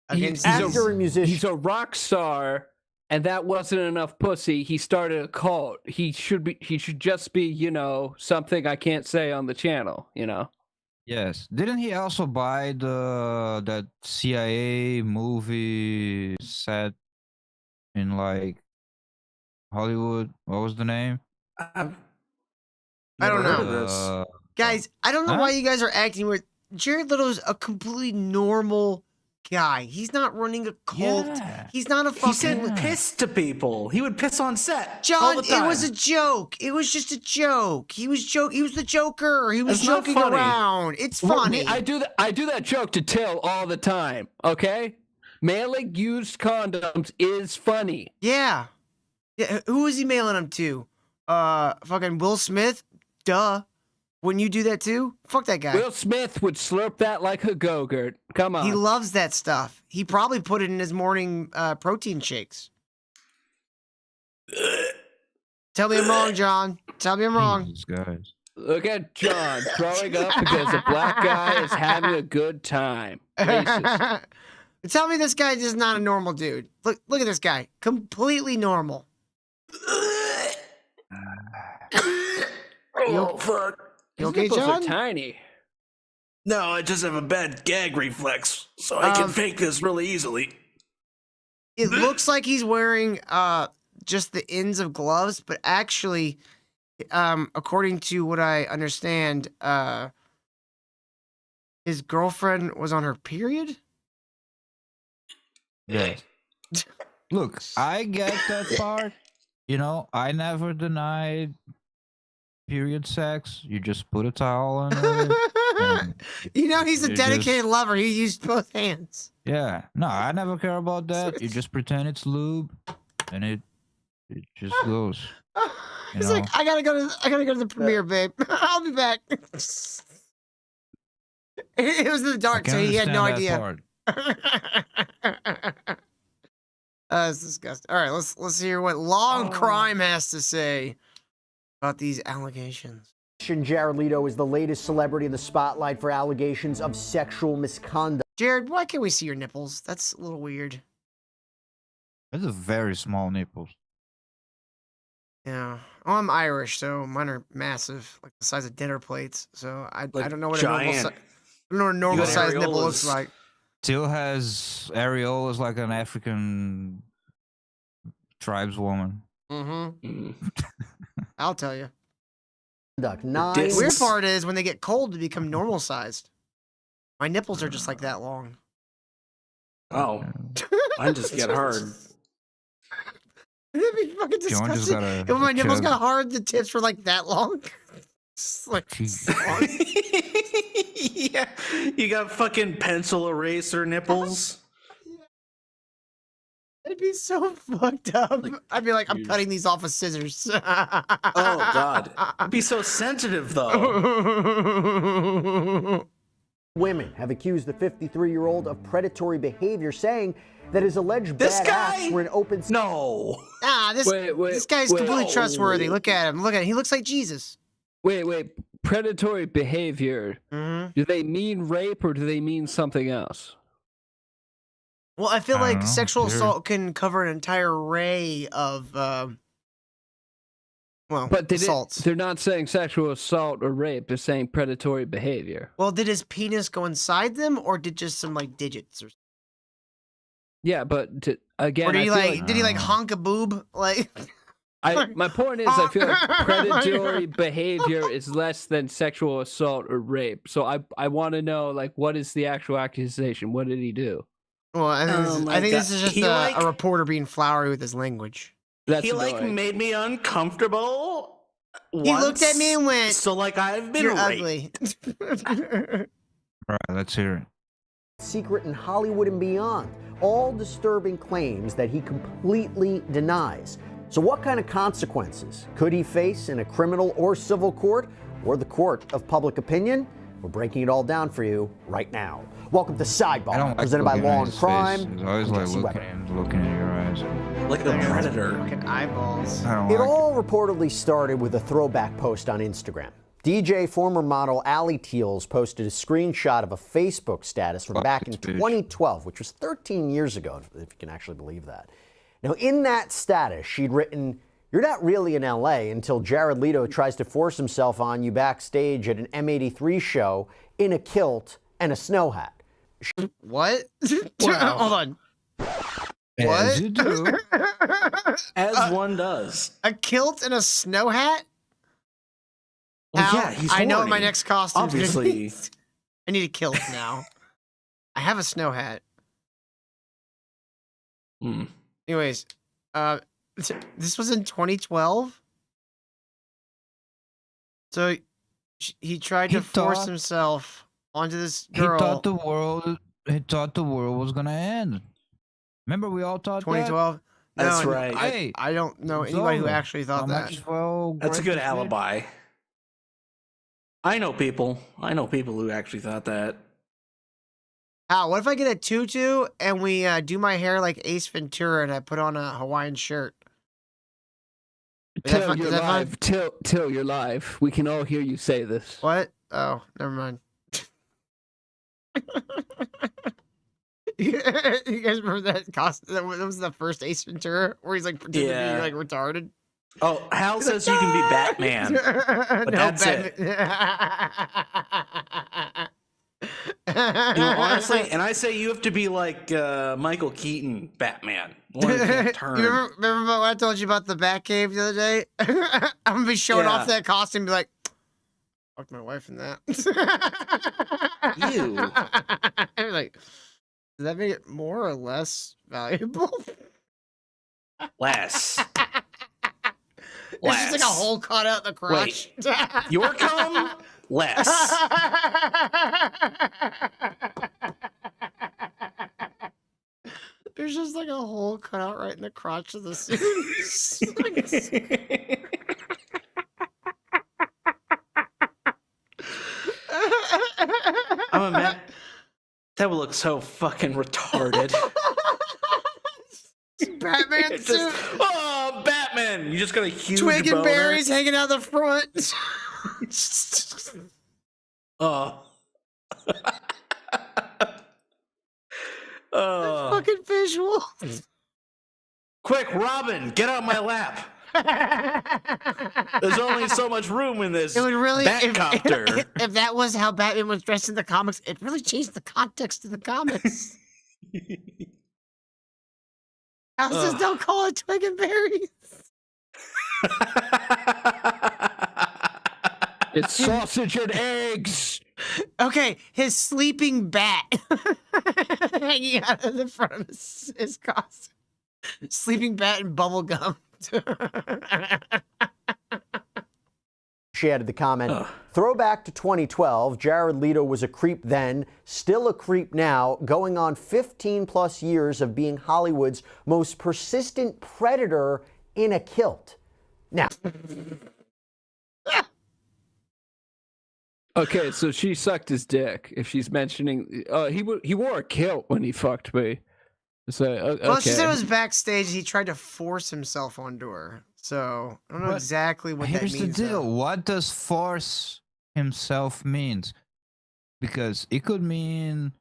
against He's a rock star, and that wasn't enough pussy. He started a cult. He should just be, something I can't say on the channel, Yes. Didn't he also buy that CIA movie set in like Hollywood? What was the name? I don't know. Guys, I don't know why you guys are acting weird. Jared Leto's a completely normal guy. He's not running a cult. Yeah. He's not a fucking... He said piss to people. He would piss on set. all John, the it time. was a joke. It was just a joke. He was the Joker. He was That's not joking funny. around. It's funny. I do that joke to Till all the time, okay? Mailing used condoms is funny. Yeah. Who was he mailing them to? Fucking Will Smith? Duh. Wouldn't you do that too? Fuck that guy. Will Smith would slurp that like a Go-Gurt. Come on. He loves that stuff. He probably put it in his morning protein shakes. Tell me I'm wrong, John. Tell me I'm wrong. Jesus, guys. Look at John throwing up because a black guy is having a good time. Racist. Tell me this guy is not a normal dude. Look at this guy. Completely normal. Oh, fuck. You His okay, nipples John? are tiny. No, I just have a bad gag reflex, so I can fake this really easily. It looks like he's wearing just the ends of gloves, but actually, according to what I understand, his girlfriend was on her period. Yes. Look, I get that part. I never denied period sex. You just put a towel on it. He's a you dedicated lover. He used both hands. Yeah. No, I never care about that. You just pretend it's lube, and it just goes. He's like, I gotta go to the premiere, babe. I'll be back. It was in the dark, so he had no idea. That's disgusting. All right, let's hear what Law and Crime has to say about these allegations. Jared Leto is the latest celebrity in the spotlight for allegations of sexual misconduct. Jared, why can't we see your nipples? That's a little weird. Those are very small nipples. Yeah. Oh, I'm Irish, so mine are massive, like the size of dinner plates. So I don't know what I don't know what a normal size nipple looks like. Still has areolas like an African tribeswoman. Mm-hmm. I'll tell you. Nine. The weird part is when they get cold, they become normal sized. My nipples are just like that long. Oh, mine just get hard. It'd be fucking John just disgusting. got a If my nipples chub. got hard, the tips were like that long. It's like, Yeah, you got fucking pencil eraser nipples. it'd be so fucked up. I'd be like, I'm cutting these off with scissors. Oh God, it'd be so sensitive though. Women have accused the 53-year-old of predatory behavior, saying that his alleged bad acts were an open... No. This guy's completely trustworthy. Look at him. Look at him. He looks like Jesus. Wait. Predatory behavior. Mm-hmm. Do they mean rape or do they mean something else? Well, I feel I don't like know. sexual Sure. assault can cover an entire array of, But assaults. they're not saying sexual assault or rape. They're saying predatory behavior. Well, did his penis go inside them, or did just some like digits, or Yeah, but again, or did I he feel like did he like honk a boob like? my point is, I feel like predatory behavior is less than sexual assault or rape. So I want to know, like, what is the actual accusation? What did he do? Well, I think, Oh my I think God. this is just He, like- a reporter being flowery with his language. That's he like annoying. made me uncomfortable. He looked at me and went, "So like I've been "You're raped." ugly." All right, let's hear it. Secret in Hollywood and beyond. All disturbing claims that he completely denies. So what kind of consequences could he face in a criminal or civil court or the court of public opinion? We're breaking it all down for you right now. Welcome to Sidebar, presented by Law and Crime. It's always I'm like Jesse Weber. looking at your eyes. Like the Predator. Fucking eyeballs. I don't It like all reportedly started with a throwback post on Instagram. DJ former model Allie Teals posted a screenshot of a Facebook status from back in 2012, which was 13 years ago, if you can actually believe that. Now, in that status, she'd written, "You're not really in LA until Jared Leto tries to force himself on you backstage at an M83 show in a kilt and a snow hat." What? Wow. Hold on. As What? you do. As one does. A kilt and a snow hat? Well, Al, yeah, he's I know what my horny. next costume Obviously. I need a kilt now. I have a snow hat. Hmm. Anyways, this was in 2012. So he tried to force thought- himself onto this He girl. thought the world was gonna end. Remember, we all thought 2012. That's No, right. I don't know It's anybody who over. actually thought I might that. as well That's a break good the switch. alibi. I know people who actually thought that. Al, what if I get a tutu and we do my hair like Ace Ventura and I put on a Hawaiian shirt? Is that Till fun- you're is that fun? live. Till you're live. We can all hear you say this. What? Oh, never mind. You guys remember that costume? That was the first Ace Ventura where he's like pretending to Yeah. be like retarded. Oh, Hal says you can be Batman. But No, that's it. You know, honestly, and I say you have to be like Michael Keaton Batman. One who can't turn. You remember what I told you about the Batcave the other day? I'm gonna be showing off Yeah. that costume and be like, fuck my wife in that. You. I'm like, does that make it more or less valuable? Less. It's just like a hole cut out in the crotch. Your cum? Less. There's just like a hole cut out right in the crotch of the suit. I'm a man. That would look so fucking retarded. Batman It's suit. just, oh, Batman! You just got a huge Twig and boner. berries hanging out the front. Oh. Oh. Fucking visual. Quick, Robin, get out my lap. There's only so much room in this It would really, Batcopter. if that was how Batman was dressed in the comics, it really changed the context of the comics. Houses don't call it twig and berries. It's sausage and eggs. Okay, his sleeping bat hanging out of the front of his costume. Sleeping bat and bubble gum. She added the comment, throwback to 2012, Jared Leto was a creep then, still a creep now, going on 15 plus years of being Hollywood's most persistent predator in a kilt. Now, Okay, so she sucked his dick. If she's mentioning, he wore a kilt when he fucked me. So okay. Well, she said it was backstage. He tried to force himself onto her. So I don't know But exactly what that Here's means. the deal. though. What does force himself means? Because it could mean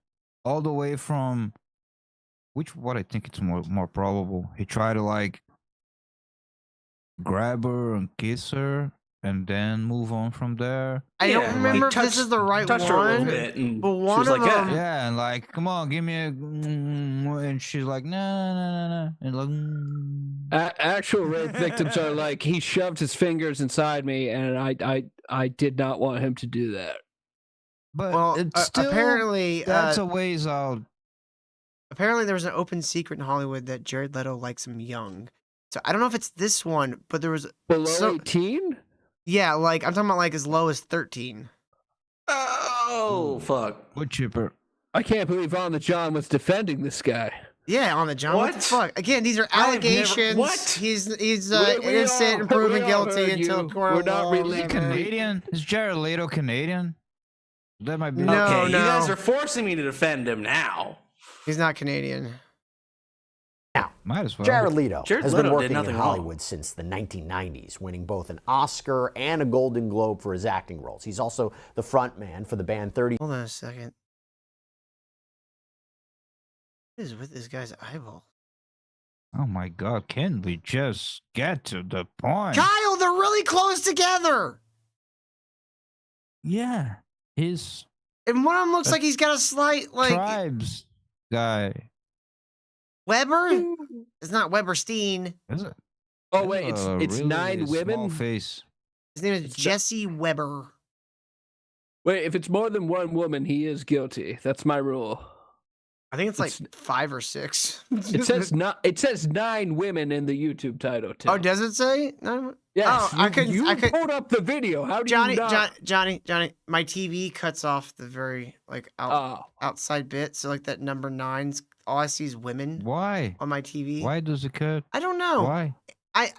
all the way from what I think it's more probable. He tried to like grab her and kiss her and then move on from there. I Yeah, don't remember if he this is the right touched her a little one, bit, and but she one was of like, them. Yeah, and like, come on, give me a, and she's like, no, and like, Actual rape victims are like, he shoved his fingers inside me, and I did not want him to do that. but Well, it's still apparently, that's a ways out. Apparently, there was an open secret in Hollywood that Jared Leto likes him young. So I don't know if it's this one, but there was below 18. Yeah, like I'm talking about like as low as 13. Oh fuck! Wood chipper. I can't believe On the John was defending this guy. Yeah, on the John. What the fuck? Again, these are I've never- allegations. what? He's We innocent and proven all guilty heard until you. court. We're not Is he really Canadian? Is Jared Leto Canadian? That might be. No, Okay, you no. guys are forcing me to defend him now. He's not Canadian. Now, Might as well. Jared Leto Jared has Leto been did working in nothing Hollywood wrong. since the 1990s, winning both an Oscar and a Golden Globe for his acting roles. He's also the front man for the band 30. Hold on a second. What is with this guy's eyeball? Oh my God! Can we just get to the point? Kyle, they're really close together. Yeah, his And one of them looks like he's got a slight like tribes guy. Weber. It's not Weberstein. Is it? Oh wait, it's Really 9 small women. face. His name is Jesse Weber. Wait, if it's more than one woman, he is guilty. That's my rule. I think it's like 5 or 6. It says not. It says 9 women in the YouTube title too. Oh, does it say? No. Yes, Oh, I couldn't. You I could. pulled up the video. How do Johnny, you not? Johnny. My TV cuts off the very like outside bit. So like that number 9's. All I see is women. Why? On my TV. Why does it cut? I don't know. Why?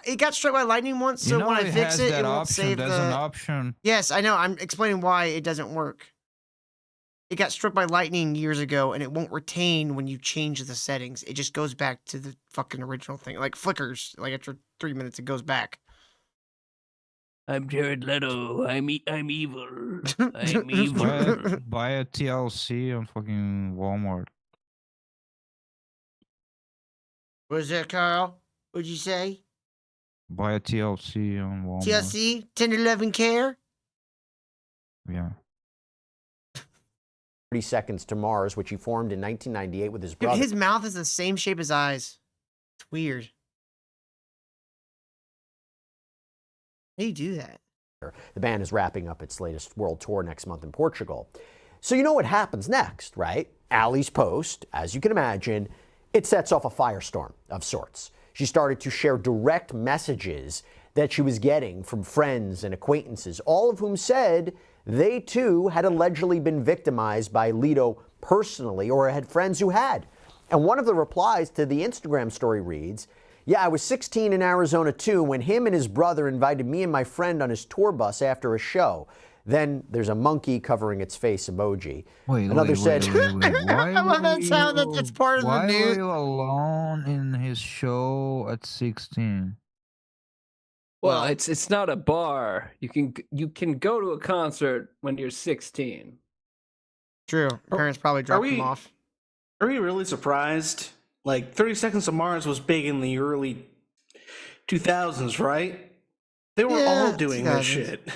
It got struck by lightning once, so You know when I it fix has it, that it won't option. save There's the. an option. Yes, I know. I'm explaining why it doesn't work. It got struck by lightning years ago, and it won't retain when you change the settings. It just goes back to the fucking original thing. Like flickers. Like after 3 minutes, it goes back. I'm Jared Leto. I'm evil. I'm evil. Buy a TLC on fucking Walmart. What is that, Carl? What'd you say? Buy a TLC on Walmart. TLC? 1011 care? Yeah. 30 Seconds to Mars, which he formed in 1998 with his Dude, brother. his mouth is the same shape as eyes. It's weird. How do you do that? The band is wrapping up its latest world tour next month in Portugal. So you know what happens next, right? Allie's post, as you can imagine, it sets off a firestorm of sorts. She started to share direct messages that she was getting from friends and acquaintances, all of whom said they too had allegedly been victimized by Leto personally or had friends who had. And one of the replies to the Instagram story reads, "Yeah, I was 16 in Arizona too when him and his brother invited me and my friend on his tour bus after a show." Then there's a monkey covering its face emoji. Another said, Why I love that were sound. you- That's part of the Why news. were you alone in his show at 16? Well, it's not a bar. You can go to a concert when you're 16. True. Parents probably dropped him off. Are we really surprised? Like 30 Seconds to Mars was big in the early 2000s, right? They were all doing this 2000s. shit.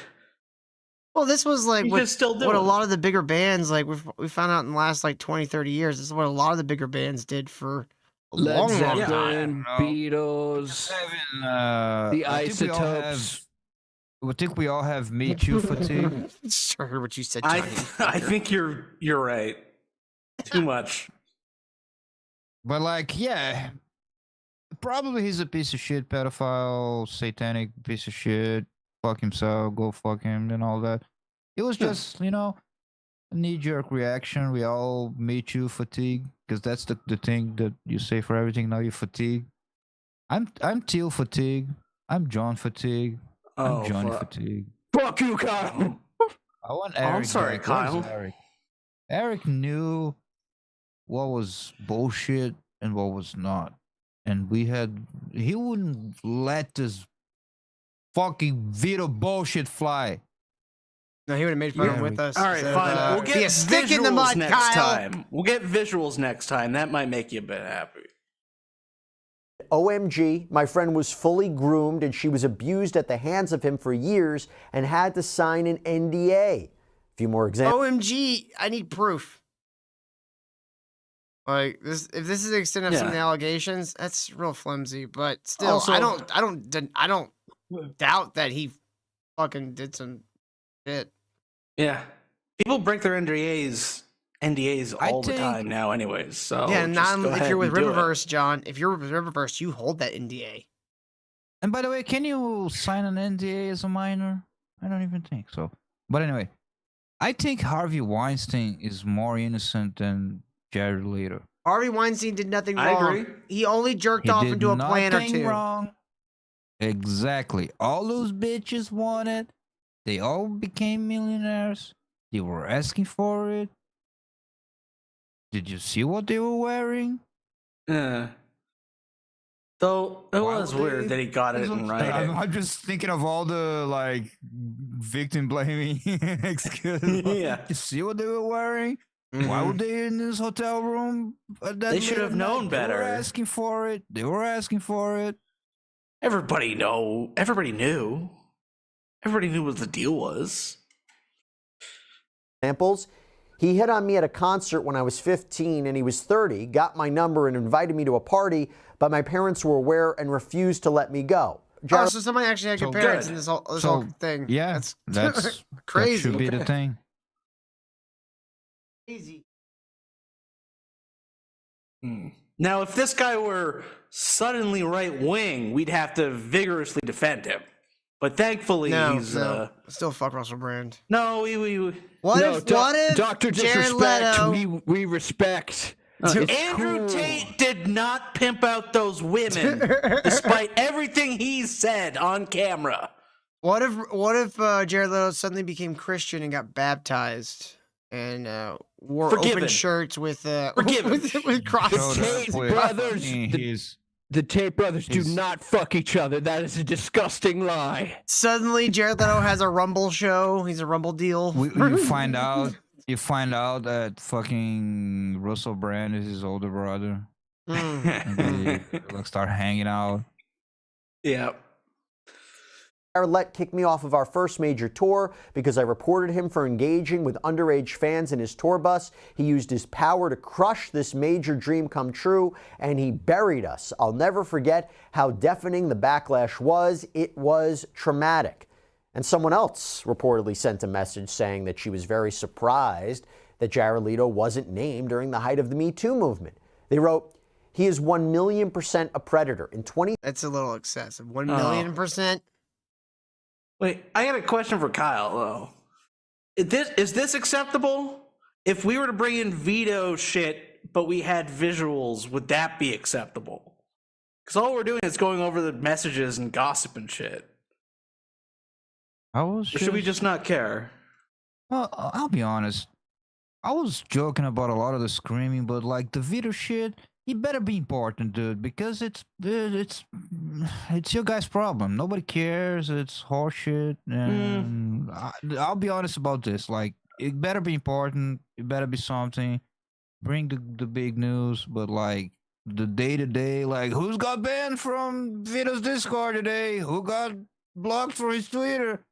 Well, this was like You what, could still do what a it. lot of the bigger bands, like we found out in the last like 20, 30 years, this is what a lot of the bigger bands did for a Led long, long Zeppelin, time. Beatles, the I think we all have- Isotopes. I think we all have Me Too fatigue. Sure heard what you said, I Johnny. I think you're right. Too much. But like, yeah, probably he's a piece of shit, pedophile, satanic piece of shit. Fuck himself, go fuck him, and all that. It was just, a knee-jerk reaction. We all Me Too fatigue, because that's the thing that you say for everything. Now you fatigue. I'm Teal fatigue. I'm John fatigue. Oh, I'm Johnny fuck. fatigue. Fuck you, Kyle. I want Oh, Eric. I'm sorry, back. Where's Kyle. Eric? Eric knew what was bullshit and what was not. And he wouldn't let this fucking Vito bullshit fly. No, he would have made fun of him with us. All right, So, fine. We'll be get a stick in the visuals mud, next Kyle. time. We'll get visuals next time. That might make you a bit happy. OMG, my friend was fully groomed and she was abused at the hands of him for years and had to sign an NDA. A few more examples. OMG, I need proof. Like this, if this is the extent of some of the allegations, that's real flimsy. But still, Also- I don't doubt that he fucking did some shit. Yeah. People break their NDAs NDAs all the time now, anyways. So yeah, just not go if ahead you're with and do it. Riververse, John. If you're with Riververse, you hold that NDA. And by the way, can you sign an NDA as a minor? I don't even think so. But anyway, I think Harvey Weinstein is more innocent than Jared Leto. Harvey Weinstein did nothing I wrong. agree. He only jerked He off did into a plan or nothing two. wrong. Exactly. All those bitches wanted. They all became millionaires. They were asking for it. Did you see what they were wearing? Yeah. Though it was weird that he got it in writing. I'm just thinking of all the like victim blaming excuse. Yeah. You see what they were wearing? Why were they in this hotel room? At that They should late have at known night? better. They were asking for it. They were asking for it. Everybody knew. Everybody knew what the deal was. Examples. He hit on me at a concert when I was 15 and he was 30, got my number and invited me to a party, but my parents were aware and refused to let me go. Oh, so somebody actually had good parents in this whole thing. Yeah, that's crazy. That should be the thing. Crazy. Now, if this guy were suddenly right wing, we'd have to vigorously defend him. But thankfully, he's still fuck Russell Brand. No, What if Dr. Jared Disrespect, Leto- we respect. Andrew Tate did not pimp out those women, despite everything he said on camera. What if Jared Leto suddenly became Christian and got baptized and wore Forgiven. open shirts with Forgiven. with crosses? The Tate brothers do not fuck each other. That is a disgusting lie. Suddenly, Jared Leto has a Rumble show. He's a Rumble deal. You find out that fucking Russell Brand is his older brother. And they like start hanging out. Yeah. Jared kicked me off of our first major tour because I reported him for engaging with underage fans in his tour bus. He used his power to crush this major dream come true, and he buried us. I'll never forget how deafening the backlash was. It was traumatic. And someone else reportedly sent a message saying that she was very surprised that Jared Leto wasn't named during the height of the Me Too movement. They wrote, he is 1,000,000% a predator. In 20... That's a little excessive. 1,000,000%? Wait, I got a question for Kyle, though. Is this acceptable? If we were to bring in veto shit, but we had visuals, would that be acceptable? Because all we're doing is going over the messages and gossip and shit. Or should we just not care? Well, I'll be honest. I was joking about a lot of the screaming, but like the video shit, it better be important, dude, because it's your guys' problem. Nobody cares. It's horseshit, and I'll be honest about this. Like, it better be important. It better be something. Bring the big news, but like the day-to-day, like who's got banned from Vito's Discord today? Who got blocked from his Twitter?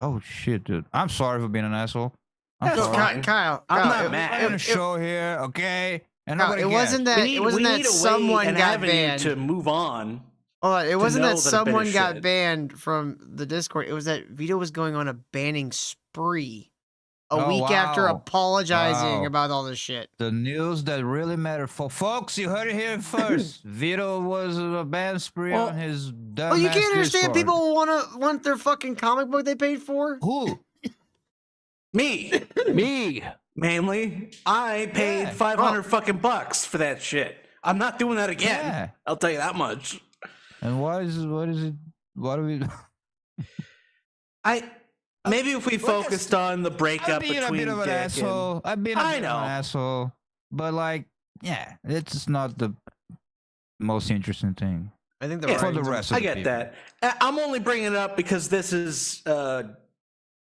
Oh shit, dude. I'm sorry for being an asshole. I'm sorry. Kyle, I'm not mad. I'm on a show here, okay? And Kyle, nobody it cares. wasn't that. We It wasn't need that a way someone and got avenue banned. to move on. Hold on, it wasn't know that that a bit of someone got shit. banned from the Discord. It was that Vito was going on a banning spree a Oh, week after wow. apologizing Wow. about all this shit. The news that really matter for folks, you heard it here first. Vito was a ban spree on his dumbass Well, you can't understand Discord. people want their fucking comic book they paid for. Who? Me. Me. Mainly. I paid 500 fucking bucks for that shit. I'm not doing that again. Yeah. I'll tell you that much. And what is it? What do we? Maybe if we focused on the breakup I've been between a bit of an Dick asshole. I've been a I bit know. of an asshole, but like, yeah, it's not the most interesting thing. I think for the rest of I the get people. that. I'm only bringing it up because this is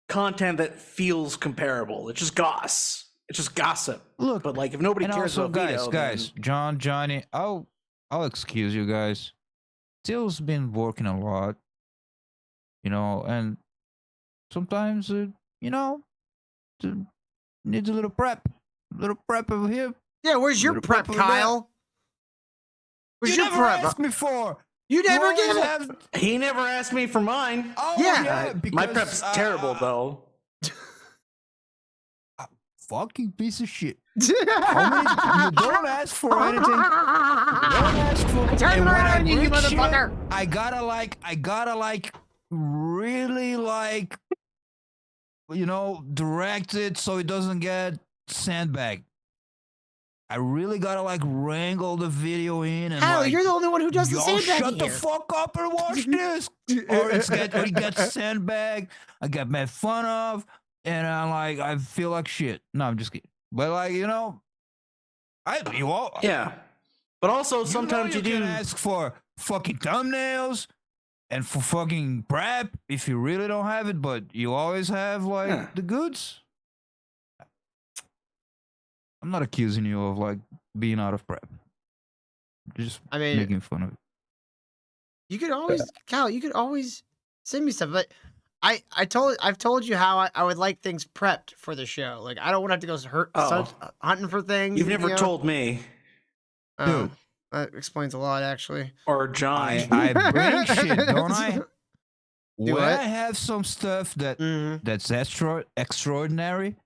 content that feels comparable. It's just goss. It's just gossip. Look, but like if nobody and cares also, about Vito, guys, John, Johnny, I'll excuse you guys. Till's been working a lot, you know, and sometimes, needs a little prep over here. Yeah, where's your Little prep, prep over there. Kyle? Where's You your never prep? asked me for. You never always gave it. have- He never asked me for mine. Oh, Yeah. My because, prep's terrible though. fucking piece of shit. How many? You don't ask for anything. You don't ask for. Turn and when I around, you bring shit, motherfucker. I gotta really direct it so it doesn't get sandbagged. I really gotta wrangle the video in and Hal, you're the only one who does the y'all sandbagging shut the here. fuck up and watch this, or it gets sandbagged. I get made fun of, and I feel like shit. No, I'm just kidding. But you all Yeah. But also sometimes you you do can ask for fucking thumbnails and for fucking prep if you really don't have it, but you always have the goods. I'm not accusing you of being out of prep. Just making fun of it. You could always, Cal. You could always send me stuff, but I've told you how I would like things prepped for the show. Like I don't want to have to go hunting for things. You've never told me. Oh, that explains a lot, actually. Or John. I bring shit, don't I? Do When what? I have some stuff that's extraordinary,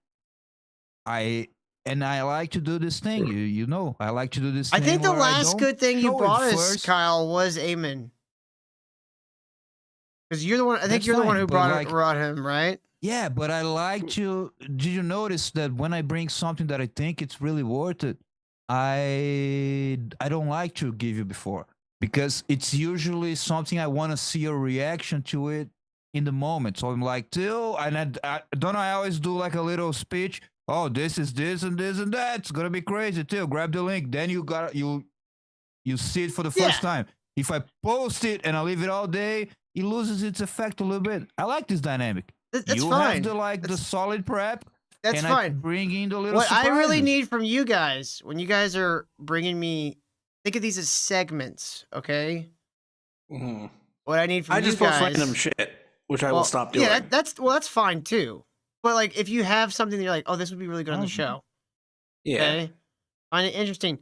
I like to do this thing. You know, I like to do this I thing. think the where last don't good thing you show it brought us, first. Kyle, was Eamon. Because you're the one. I think That's you're the one fine, who but brought him, right? Yeah, but I like to. Did you notice that when I bring something that I think it's really worth it, I don't like to give you before because it's usually something I want to see a reaction to it in the moment. So I'm like, Till, and I always do like a little speech. Oh, this is this and this and that. It's gonna be crazy, Till. Grab the link. Then you see it for the first time. If I post it and I leave it all day, it loses its effect a little bit. I like this dynamic. That's you fine. have the solid prep. That's and fine. I bring in the little What I really surprises. need from you guys, when you guys are bringing me, think of these as segments, okay? Mhm. What I need from I you just guys, post random shit, which I will stop doing. Yeah, that's fine too. But like, if you have something that you're like, oh, this would be really good on the show. Yeah. Okay. Find it interesting.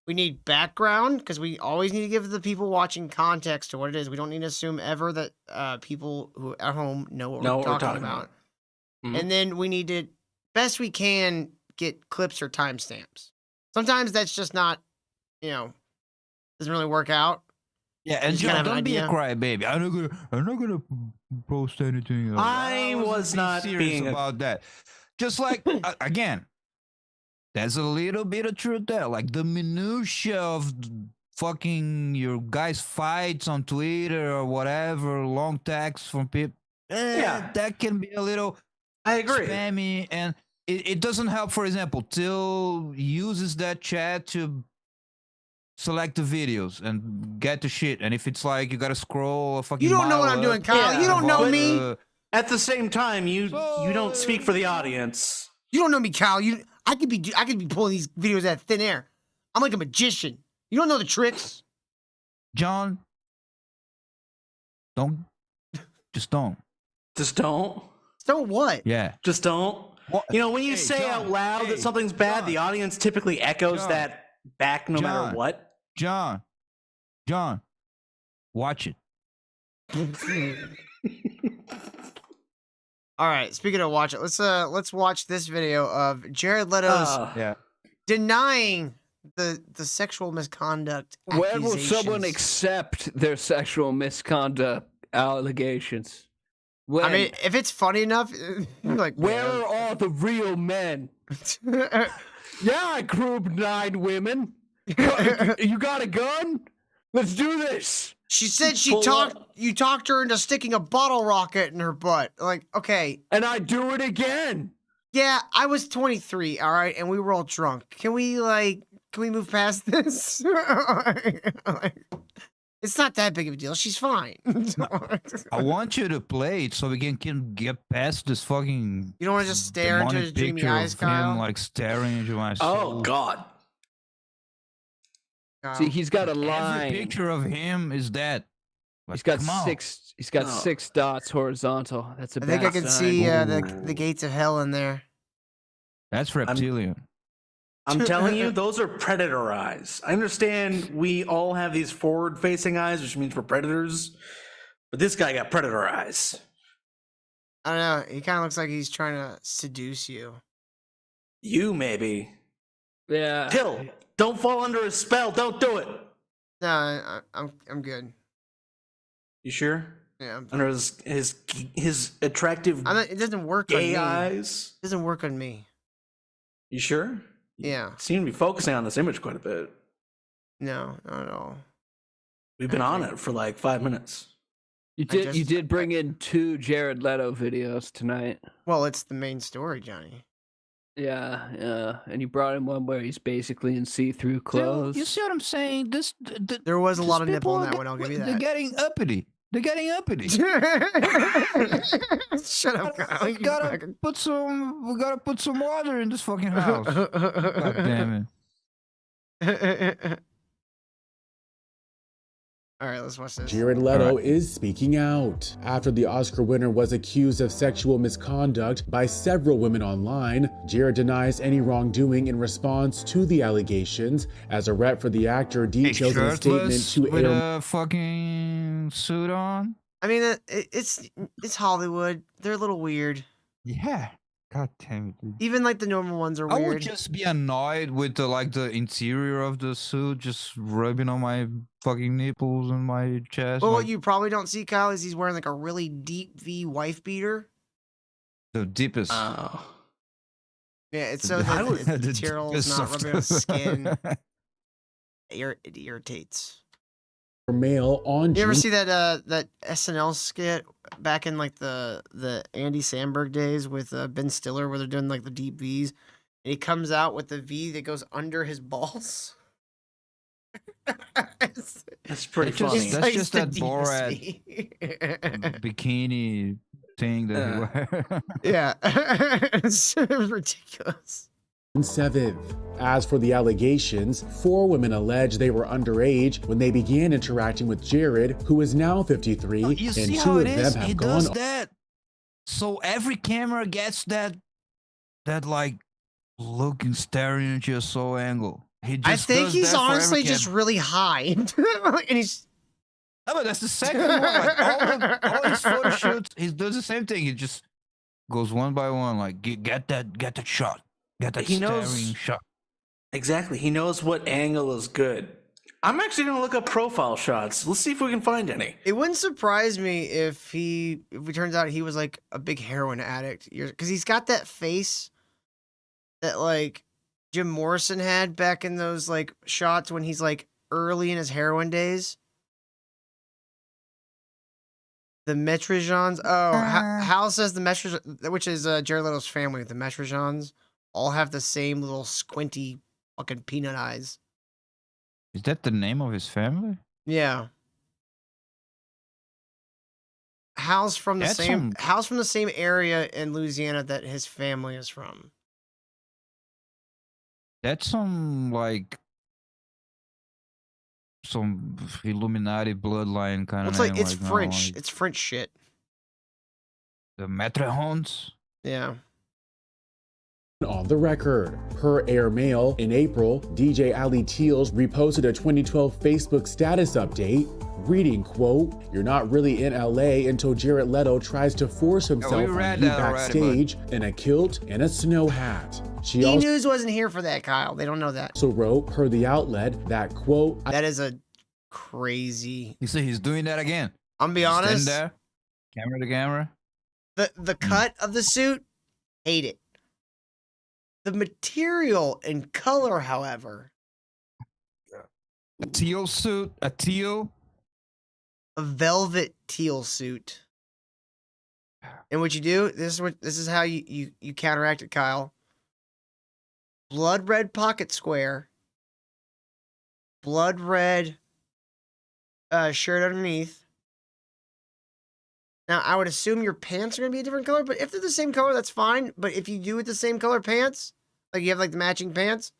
We need background because we always need to give the people watching context to what it is. We don't need to assume ever that people who at home know what we're talking about. Mhm. And then we need to, best we can, get clips or timestamps. Sometimes that's just not, doesn't really work out. Yeah, and You just gotta have an don't be a idea. crybaby. I'm not gonna post anything. I was wasn't not serious being about that. Just like again, there's a little bit of truth there. Like the minutia of fucking your guys' fights on Twitter or whatever, long texts from people. That can be a little I agree. spammy, and it doesn't help. For example, Till uses that chat to select the videos and get the shit. And if it's like you gotta scroll a fucking You don't know what mile I'm doing, up, Kyle. You don't know but- me. At the same time, you don't speak for the audience. You don't know me, Kyle. I could be pulling these videos out of thin air. I'm like a magician. You don't know the tricks. John, just don't. Just don't. Don't what? Yeah. Just don't. You know, when you say John, out loud that something's bad, the audience typically echoes John, that back no matter what. John, watch it. All right. Speaking of watch it, let's watch this video of Jared Leto's denying the sexual misconduct. When will accusations. someone accept their sexual misconduct allegations? When? I mean, if it's funny enough, you're like, where are all the real men? Yeah, I groomed 9 women. You got a gun? Let's do this. She said you talked her into sticking a bottle rocket in her butt. Like, okay. And I do it again. Yeah, I was 23, all right, and we were all drunk. Can we move past this? It's not that big of a deal. She's fine. I want you to play it so we can get past this fucking. You don't want to just stare into his dreamy picture eyes, of him, Kyle? like staring into my soul. Oh God. See, he's got a Every line. picture of him is that. He's got come on. 6. He's got 6 dots horizontal. That's a I think I bad can sign. see the gates of hell in there. That's reptilian. I'm telling you, those are predator eyes. I understand we all have these forward-facing eyes, which means we're predators, but this guy got predator eyes. I don't know. He kind of looks like he's trying to seduce you. You maybe. Yeah. Till, don't fall under a spell. Don't do it. No, I'm good. You sure? Yeah. Under his attractive It doesn't work on gay me. eyes. It doesn't work on me. You sure? Yeah. You seem to be focusing on this image quite a bit. No, not at all. We've been on it for like 5 minutes. You did bring in 2 Jared Leto videos tonight. Well, it's the main story, Johnny. Yeah, and you brought in one where he's basically in see-through clothes. You see what I'm saying? There was a lot of these nipple in people that one. I'll give you They're that. getting uppity. They're getting uppity. Shut up, Kyle. We gotta put some water in this fucking house. God damn it. All right, let's watch this. Jared Leto is speaking out after the Oscar winner was accused of sexual misconduct by several women online. Jared denies any wrongdoing in response to the allegations, as a rep for the actor details in a statement to with Air. a fucking suit on. I mean, it's Hollywood. They're a little weird. Yeah. God damn it. Dude. Even like the normal ones are weird. I would just be annoyed with the interior of the suit just rubbing on my fucking nipples and my chest. Well, like, what you probably don't see, Kyle, is he's wearing like a really deep V wife beater. the deepest. Yeah, it's so that the material is not rubbing on his skin. It irritates. Mail on. You ever see that SNL skit back in like the Andy Samberg days with Ben Stiller, where they're doing like the deep V's, and he comes out with the V that goes under his balls? That's pretty funny. That's just that Borat bikini thing that he wears. Yeah, it's ridiculous. 7th. As for the allegations, 4 women allege they were underage when they began interacting with Jared, who is now 53, You and see 2 how of it them is? have He gone does that. So every camera gets that like looking staring at you so angle. He just I think does he's that for every honestly just camera. really high, and he's. No, but that's the second one. Like all his photo shoots, he does the same thing. He just goes one by one, like get that shot, get that He staring knows shot. exactly. He knows what angle is good. I'm actually gonna look up profile shots. Let's see if we can find any. It wouldn't surprise me if it turns out he was like a big heroin addict, because he's got that face that like Jim Morrison had back in those like shots when he's like early in his heroin days. The Metrojans. Oh, Hal says the Metrojans, which is Jared Leto's family. The Metrojans all have the same little squinty fucking peanut eyes. Is that the name of his family? Yeah. Hal's from the same area in Louisiana that his family is from. That's some Illuminati bloodline kind It's of like name. it's like, no, French. like It's French shit. the Matrihons. Yeah. on the record. Per Airmail, in April, DJ Ali Teals reposted a 2012 Facebook status update, reading, quote, "You're not really in LA until Jared Leto tries to force himself on you backstage in a kilt and a snow hat." She E-News wasn't here for that, Kyle. They don't know that. also wrote, per the outlet, that, quote, That is a crazy. You see, he's doing that again. I'm gonna be honest. Stand there, camera to camera. The cut of the suit, hate it. The material and color, however, a teal suit, a velvet teal suit. And what you do, this is how you counteract it, Kyle. Blood red pocket square, blood red shirt underneath. Now, I would assume your pants are going to be a different color, but if they're the same color, that's fine. But if you do it the same color pants, like you have like the matching pants,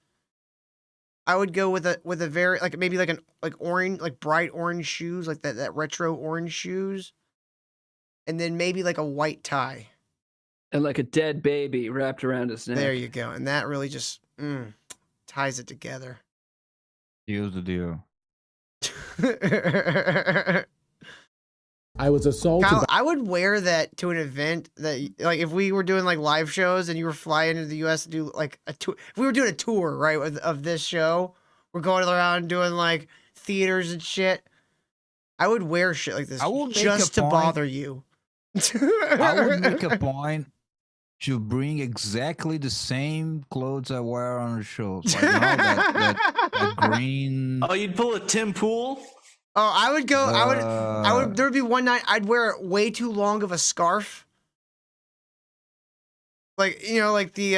I would go with a very like maybe like orange, like bright orange shoes, like that retro orange shoes, and then maybe like a white tie. And like a dead baby wrapped around his neck. There you go. And that really just ties it together. Here's the deal. I was assaulted. Kyle, I would wear that to an event that, like, if we were doing like live shows and you were flying into the U.S. to do like a tour. If we were doing a tour, right, of this show, we're going around doing like theaters and shit. I would wear shit like this just to bother you. I would make a point to bring exactly the same clothes I wear on the shows. Like, you know, that green. Oh, you'd pull a Tim Pool? Oh, I would go. I would. There would be one night I'd wear way too long of a scarf. Like, you know, like the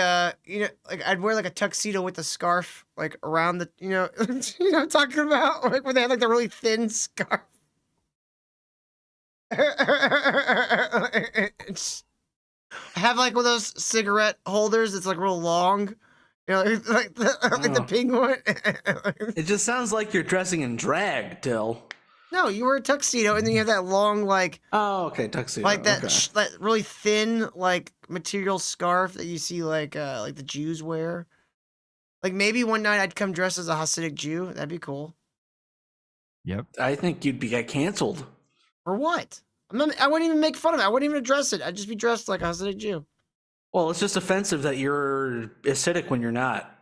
like I'd wear like a tuxedo with a scarf like around the, you know, you know what I'm talking about, like when they had like the really thin scarf. Have like one of those cigarette holders that's like real long, you know, like the pink one. It just sounds like you're dressing in drag, Dill. No, you wear a tuxedo and then you have that long like. Oh, okay, tuxedo. Like that, okay. that really thin like material scarf that you see like the Jews wear. Like maybe one night I'd come dressed as a Hasidic Jew. That'd be cool. Yep. I think you'd get canceled. For what? I wouldn't even make fun of it. I wouldn't even address it. I'd just be dressed like a Hasidic Jew. Well, it's just offensive that you're acidic when you're not.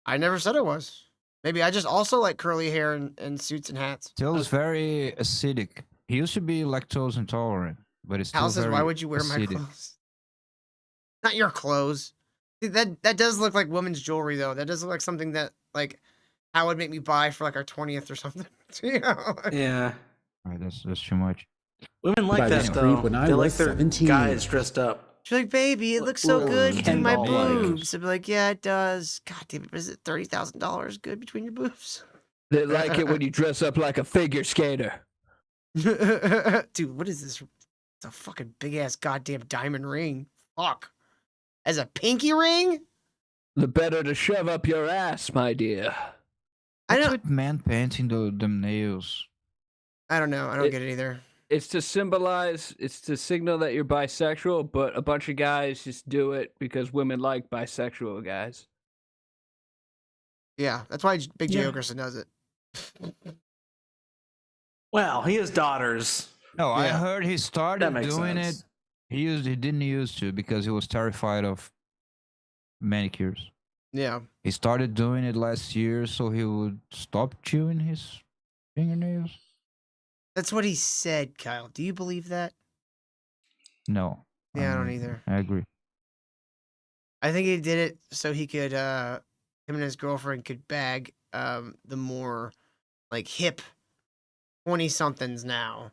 I never said I was. Maybe I just also like curly hair and suits and hats. Till's very acidic. He used to be lactose intolerant, but it's still Hal says, very "Why would you wear my acidic. clothes? Not your clothes." See, that does look like women's jewelry, though. That does look like something that like Hal would make me buy for like our 20th or something. You know? Yeah. All right, that's too much. Women like By that this though. creep when I They was like their 17. guys dressed up. She's like, "Baby, it looks so good between my Ken doll like. boobs." I'd be like, "Yeah, it does." God damn it, is it $30,000 good between your boobs? They like it when you dress up like a figure skater. Dude, what is this? It's a fucking big ass goddamn diamond ring. Fuck. As a pinky ring? The better to shove up your ass, my dear. What's with man painting them nails? I don't know. I don't get it either. It's to symbolize, it's to signal that you're bisexual, but a bunch of guys just do it because women like bisexual guys. Yeah, that's why Big J. Yeah. Ogerson does it. Well, he has daughters. No, I Yeah. heard he started makes doing sense. it. He didn't used to because he was terrified of manicures. Yeah. He started doing it last year so he would stop chewing his fingernails. That's what he said, Kyle. Do you believe that? No. Yeah, I don't either. I agree. I think he did it so he could, him and his girlfriend could bag the more like hip 20-somethings now.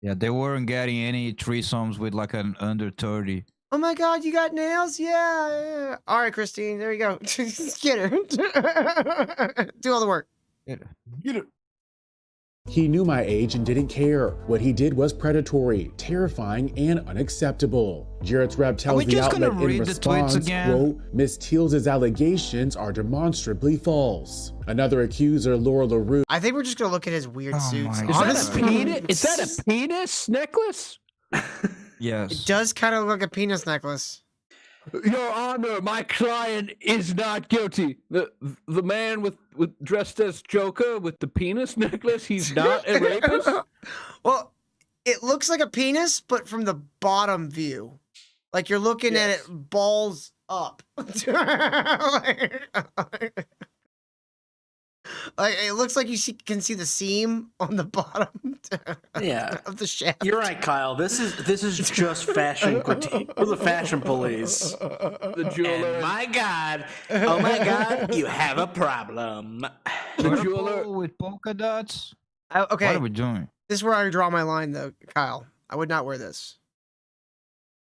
Yeah, they weren't getting any threesomes with like an under 30. Oh my God, you got nails? Yeah. All right, Christine, there you go. Get her. Do all the work. Get it. He knew my age and didn't care. What he did was predatory, terrifying, and unacceptable. Jarrett's rep tells we the just gonna outlet in read the tweets response, again? quote, Miss Teal's allegations are demonstrably false. Another accuser, Laura LaRue, I think we're just gonna look at his weird suits. Is that a Honestly, penis? Is that a penis necklace? Yes. it does kind of look like a penis necklace. Your Honor, my client is not guilty. The man with dressed as Joker with the penis necklace, he's not a rapist. Well, it looks like a penis, but from the bottom view, like you're looking at it balls up. Like it looks like you can see the seam on the bottom Yeah. of the shaft. You're right, Kyle. This is just fashion critique. We're the fashion police. The jeweler. And my God, oh my God, you have a problem. The jeweler. Purple with polka dots? Okay, What are we doing? this is where I draw my line, though, Kyle. I would not wear this.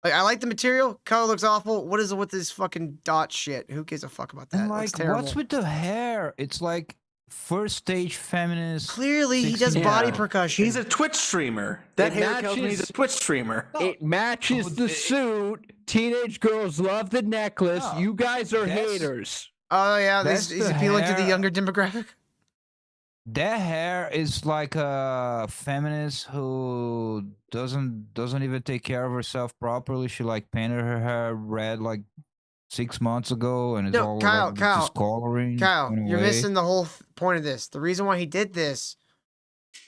Like, I like the material. Color looks awful. What is it with this fucking dot shit? Who gives a fuck about that? And It looks like, terrible. what's with the hair? It's like first stage feminist. Clearly, he does 16. body percussion. He's a Twitch streamer. That It hair tells me he's a matches- Twitch streamer. It matches the suit. Teenage girls love the necklace. No, You guys are that's- haters. Oh yeah, That's he's the appealing to the hair. younger demographic. That hair is like a feminist who doesn't even take care of herself properly. She like painted her hair red like 6 months ago, and it's No, all Kyle, like, Kyle, discoloring. Kyle, in a you're way. missing the whole point of this. The reason why he did this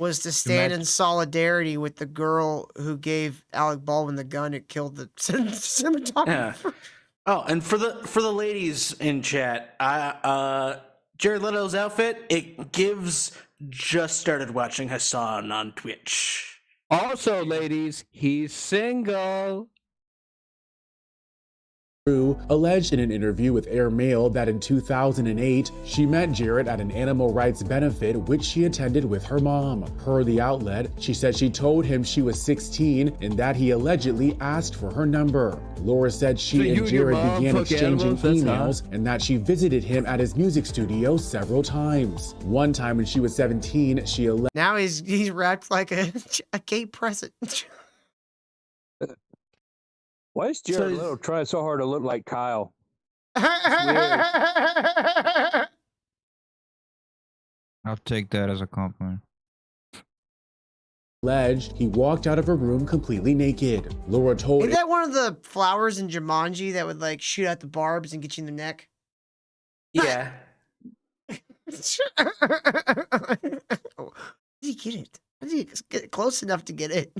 was to stand in solidarity with the girl who gave Alec Baldwin the gun that killed the cinematographer. Yeah. Oh, and for the ladies in chat, Jared Leto's outfit, it gives just started watching Hassan on Twitch. Also, ladies, he's single. Alleged in an interview with Airmail that in 2008, she met Jarrett at an animal rights benefit which she attended with her mom. Per the outlet, she said she told him she was 16 and that he allegedly asked for her number. Laura said she and Jarrett began exchanging emails and that she visited him at his music studio several times. One time when she was 17, she alleged— Now he's wrapped like a gay present. Why is Jared Leto trying so hard to look like Kyle? I'll take that as a compliment. alleged he walked out of her room completely naked. Laura told— Ain't that one of the flowers in Jumanji that would like shoot out the barbs and get you in the neck? Yeah. How did you get it? How did you get close enough to get it?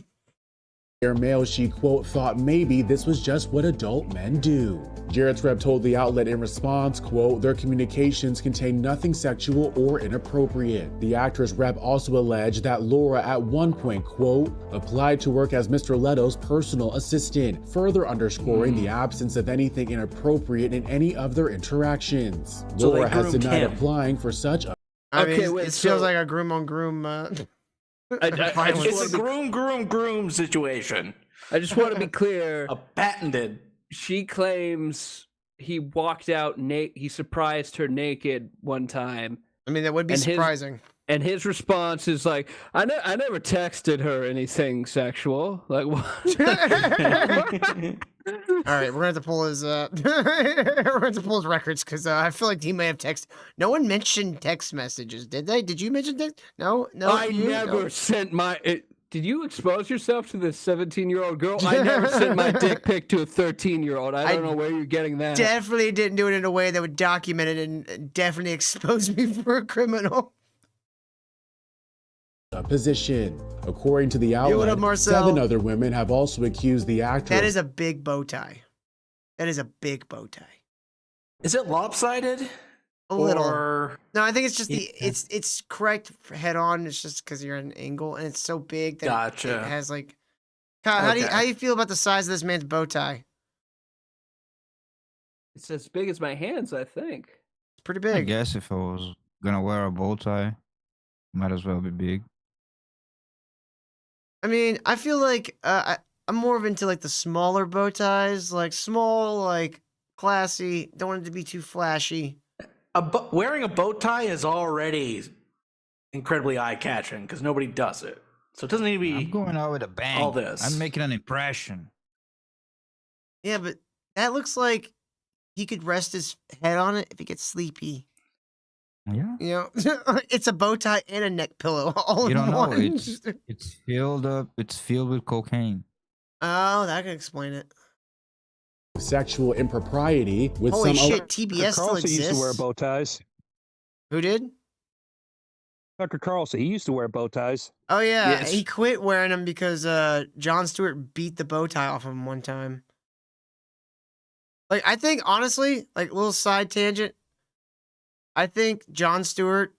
Airmail, she, quote, thought maybe this was just what adult men do. Jarrett's rep told the outlet in response, quote, their communications contain nothing sexual or inappropriate. The actress rep also alleged that Laura at one point, quote, applied to work as Mr. Leto's personal assistant, further underscoring the absence of anything inappropriate in any of their interactions. So Laura has groomed denied him. applying for such a— I mean, Okay, wait, it so- feels like a groom on groom. It's a groom situation. I just want to be clear. A patented. She claims he walked out he surprised her naked one time. I mean, that would be surprising. And his response is like, I never texted her anything sexual. Like, what? All right, we're gonna have to pull his we're gonna have to pull his records because I feel like he may have text. No one mentioned text messages, did they? Did you mention text? No. I never sent my. Did you expose yourself to this 17-year-old girl? I never sent my dick pic to a 13-year-old. I don't know where you're getting that. Definitely didn't do it in a way that would document it and definitely expose me for a criminal. position. According to the Yo, what outlet, up, Marcel? 7 other women have also accused the actress— That is a big bow tie. That is a big bow tie. Is it lopsided? A little. Or... No, I think it's just it's correct head on. It's just because you're at an angle and it's so big that Gotcha. it has like. Kyle, how do you feel about the size of this man's bow tie? It's as big as my hands, I think. It's pretty I big. guess if I was gonna wear a bow tie, might as well be big. I mean, I feel like I'm more of into like the smaller bow ties, like small, like classy. Don't want it to be too flashy. Wearing a bow tie is already incredibly eye-catching because nobody does it. So it doesn't need to be. I'm going out with a bang. All this. I'm making an impression. Yeah, but that looks like he could rest his head on it if he gets sleepy. Yeah. You know, it's a bow tie and a neck pillow all You in don't know. one. It's filled up. It's filled with cocaine. Oh, that could explain it. sexual impropriety with Holy some— shit, TBS still Carlson used to wear exists. bow ties. Who did? Tucker Carlson, he used to wear bow ties. Oh yeah, Yes. he quit wearing them because Jon Stewart beat the bow tie off of him one time. Like I think honestly, like little side tangent, I think Jon Stewart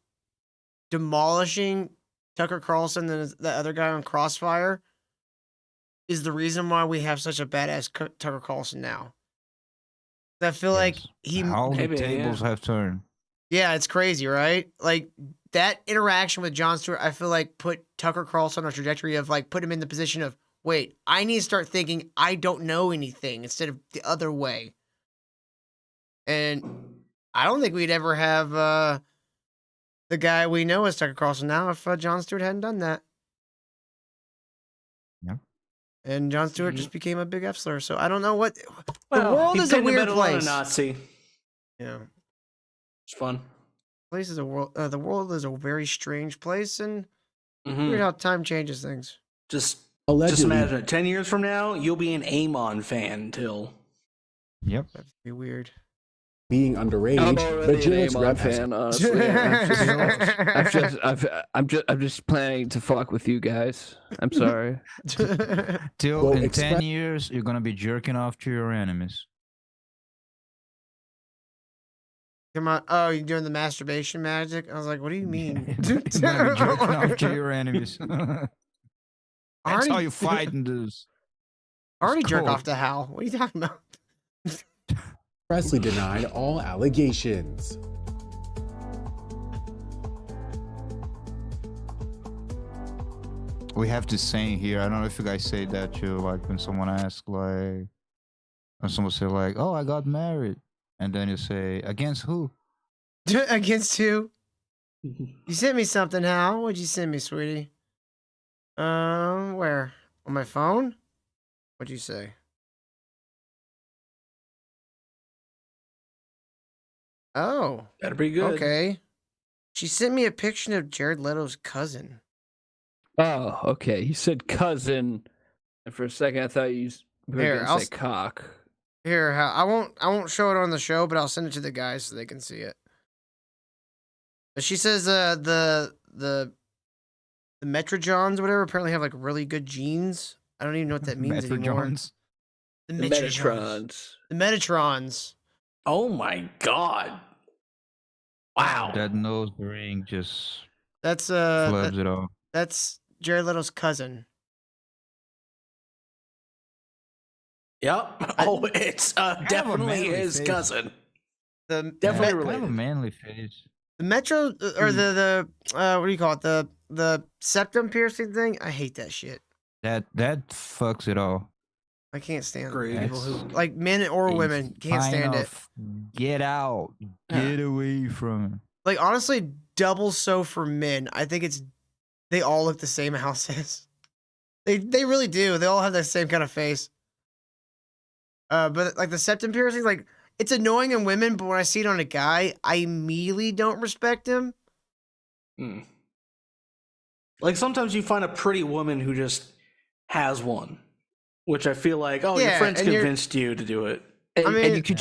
demolishing Tucker Carlson and the other guy on Crossfire is the reason why we have such a badass Tucker Carlson now. I feel like he How the Maybe, tables have turned. Yeah, it's crazy, right? Like that interaction with Jon Stewart, I feel like put Tucker Carlson on a trajectory of like put him in the position of, wait, I need to start thinking I don't know anything instead of the other way. And I don't think we'd ever have the guy we know as Tucker Carlson now if Jon Stewart hadn't done that. Yeah. And Jon Stewart just became a big F slur. So I don't know what the Well, world he is a pinned the weird medal on a place. Nazi. Yeah. It's fun. Place is a world. The world is a very strange place, and Mhm. weird how time changes things. Just Allegedly. imagine it. 10 years from now, you'll be an Amon fan till. Yep. That'd be weird. being underage, I'm but already an Jared's Amon rep has fan, honestly. I'm just planning to fuck with you guys. I'm sorry. Till Well, in 10 years, you're gonna be jerking off to your enemies. Come on. Oh, you're doing the masturbation magic? I was like, what do you mean? You're gonna be jerking off to your enemies. That's Already- how you fight in this. I already jerk cold. off to Hal. What are you talking about? expressly denied all allegations. We have this saying here. I don't know if you guys say that too. Like when someone asks, like, when someone say, like, "Oh, I got married," and then you say, "Against who?" Against who? You sent me something, Hal. What'd you send me, sweetie? Where? On my phone? What'd you say? Oh. That'd be good. Okay. She sent me a picture of Jared Leto's cousin. Oh, okay. You said cousin, and for a second I thought you were Here, going I'll to say cock. Here, Hal. I won't show it on the show, but I'll send it to the guys so they can see it. But she says the Metrojohns, whatever, apparently have like really good genes. I don't even know what that means anymore. Metrojohns? The The Metatrons. The Metatrons. Oh my god. Wow. That nose ring just That's flubs it all. that's Jared Leto's cousin. Yep. Oh, it's definitely manly his face. cousin. The Definitely Kind of a related. manly face. The Metro or the what do you call it? The septum piercing thing? I hate that shit. That fucks it all. I can't stand Agreed. people who like men or women can't stand it. Get out. Get away from it. Like honestly, double so for men. I think they all look the same houses. They really do. They all have that same kind of face. But like the septum piercing, like it's annoying in women, but when I see it on a guy, I immediately don't respect him. Hmm. Like sometimes you find a pretty woman who just has one, which I feel like, oh, your Yeah, friends and you're- convinced you to do it. And, I mean- and you could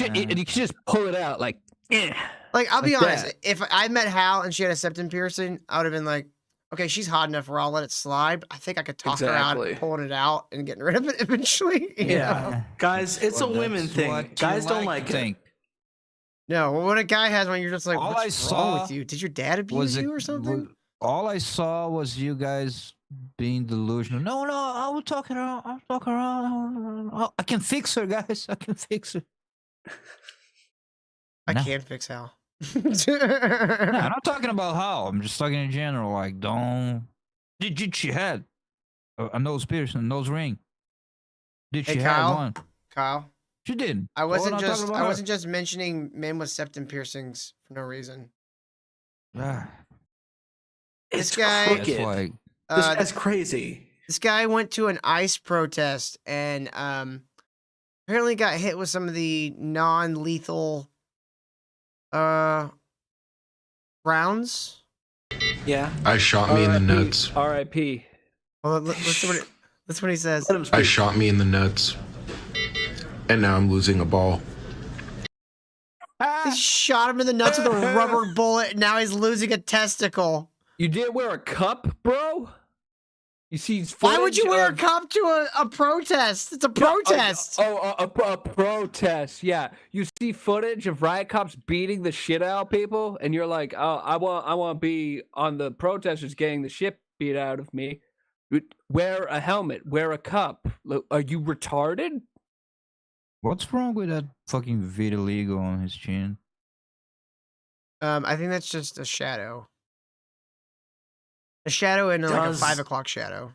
just pull it out like, Like I'll be Like honest, that. if I met Hal and she had a septum piercing, I would have been like, okay, she's hot enough where I'll let it slide. But I think I could talk her out Exactly. of pulling it out and getting rid of it eventually. you know? Guys, it's Well, a women that's thing. what you Guys don't to like it. think. No, well, when a guy has one, you're just like, All what's I wrong saw with you? Did your dad abuse Was you or something? all I saw was you guys being delusional. No, I will talk her out. I'll talk her out. I can fix her, guys. I can fix her. I No. can't fix Hal. No, I'm not talking about how. I'm just talking in general. Like, don't. Did she had a nose piercing, a nose ring? Did Hey, she Kyle? have one? Kyle, She didn't. I wasn't talking just about I her. wasn't just mentioning men with septum piercings for no reason. Ah, It's guy- crooked. that's like This Uh, guy's crazy. This guy went to an ICE protest and apparently got hit with some of the non-lethal rounds. Yeah. I shot me in the nuts. R.I.P. Well, that's what he says. Let him I speak. shot me in the nuts. And now I'm losing a ball. They shot him in the nuts with a rubber bullet, and now he's losing a testicle. You didn't wear a cup, bro? You see Why would you footage wear a of- cup to a protest? It's a protest. A protest. Yeah, you see footage of riot cops beating the shit out of people, and you're like, "Oh, I want to be on the protesters getting the shit beat out of me." Wear a helmet. Wear a cup. Are you retarded? what's wrong with that fucking vitiligo on his chin? I think that's just a shadow. A shadow and like a Does- 5 o'clock shadow.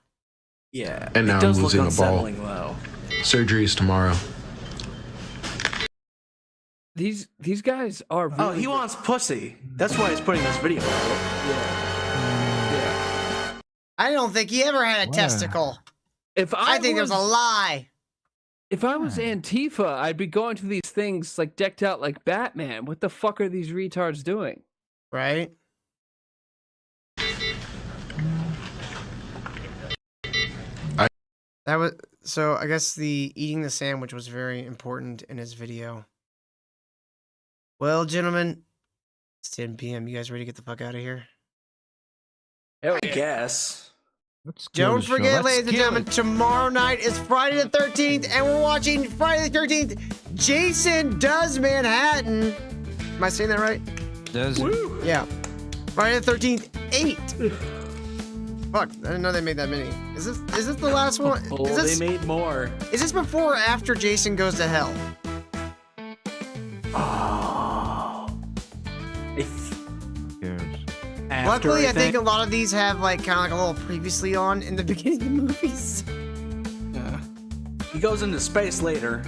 Yeah. And now it does I'm look losing a ball. unsettling, though. Surgery is tomorrow. These guys are. Really Oh, he wants pussy. That's why he's putting this video out. I don't think he ever had a Wow. testicle. If I think there's a lie. If I was Antifa, I'd be going to these things like decked out like Batman. What the fuck are these retards doing? Right? That was so. I guess the eating the sandwich was very important in his video. Well, gentlemen, it's 10 p.m. You guys ready to get the fuck out of here? I guess. Don't forget, ladies and gentlemen, tomorrow night is Friday the 13th, and we're watching Friday the 13th. Jason Does Manhattan. Am I saying that right? Does it? Yeah. Friday the 13th, 8. Fuck, I didn't know they made that many. Is this the last one? Oh, Is this, they made more. Is this before or after Jason Goes to Hell? Luckily, I think a lot of these have like kind of like a little previously on in the beginning of the movies. Yeah. He goes into space later.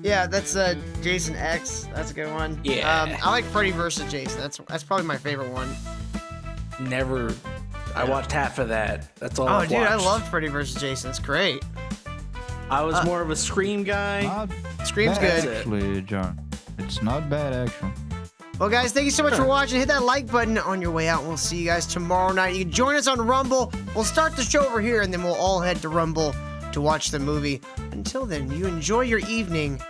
Yeah, that's Jason X. That's a good one. Yeah. I like Freddy vs. Jason. That's probably my favorite one. Never. I watched half of that. That's all. Oh, I've dude, I watched. loved Freddy vs. Jason. It's great. I was more of a Scream guy. Scream's bad, good. Actually, John, it's not bad actually. Well, guys, thank you so much for watching. Hit that like button on your way out. We'll see you guys tomorrow night. You can join us on Rumble. We'll start the show over here, and then we'll all head to Rumble to watch the movie. Until then, you enjoy your evening.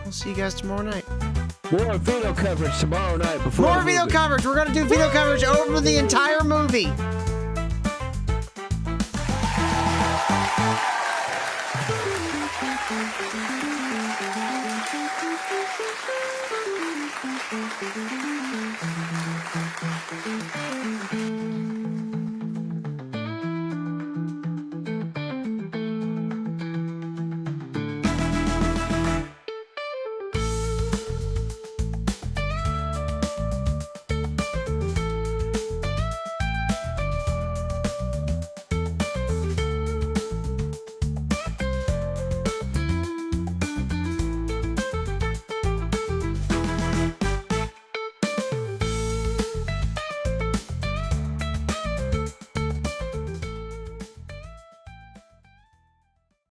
We'll see you guys tomorrow night. More video coverage tomorrow night. Before More the video movie. coverage. We're going to do video coverage over the entire movie. Thank you.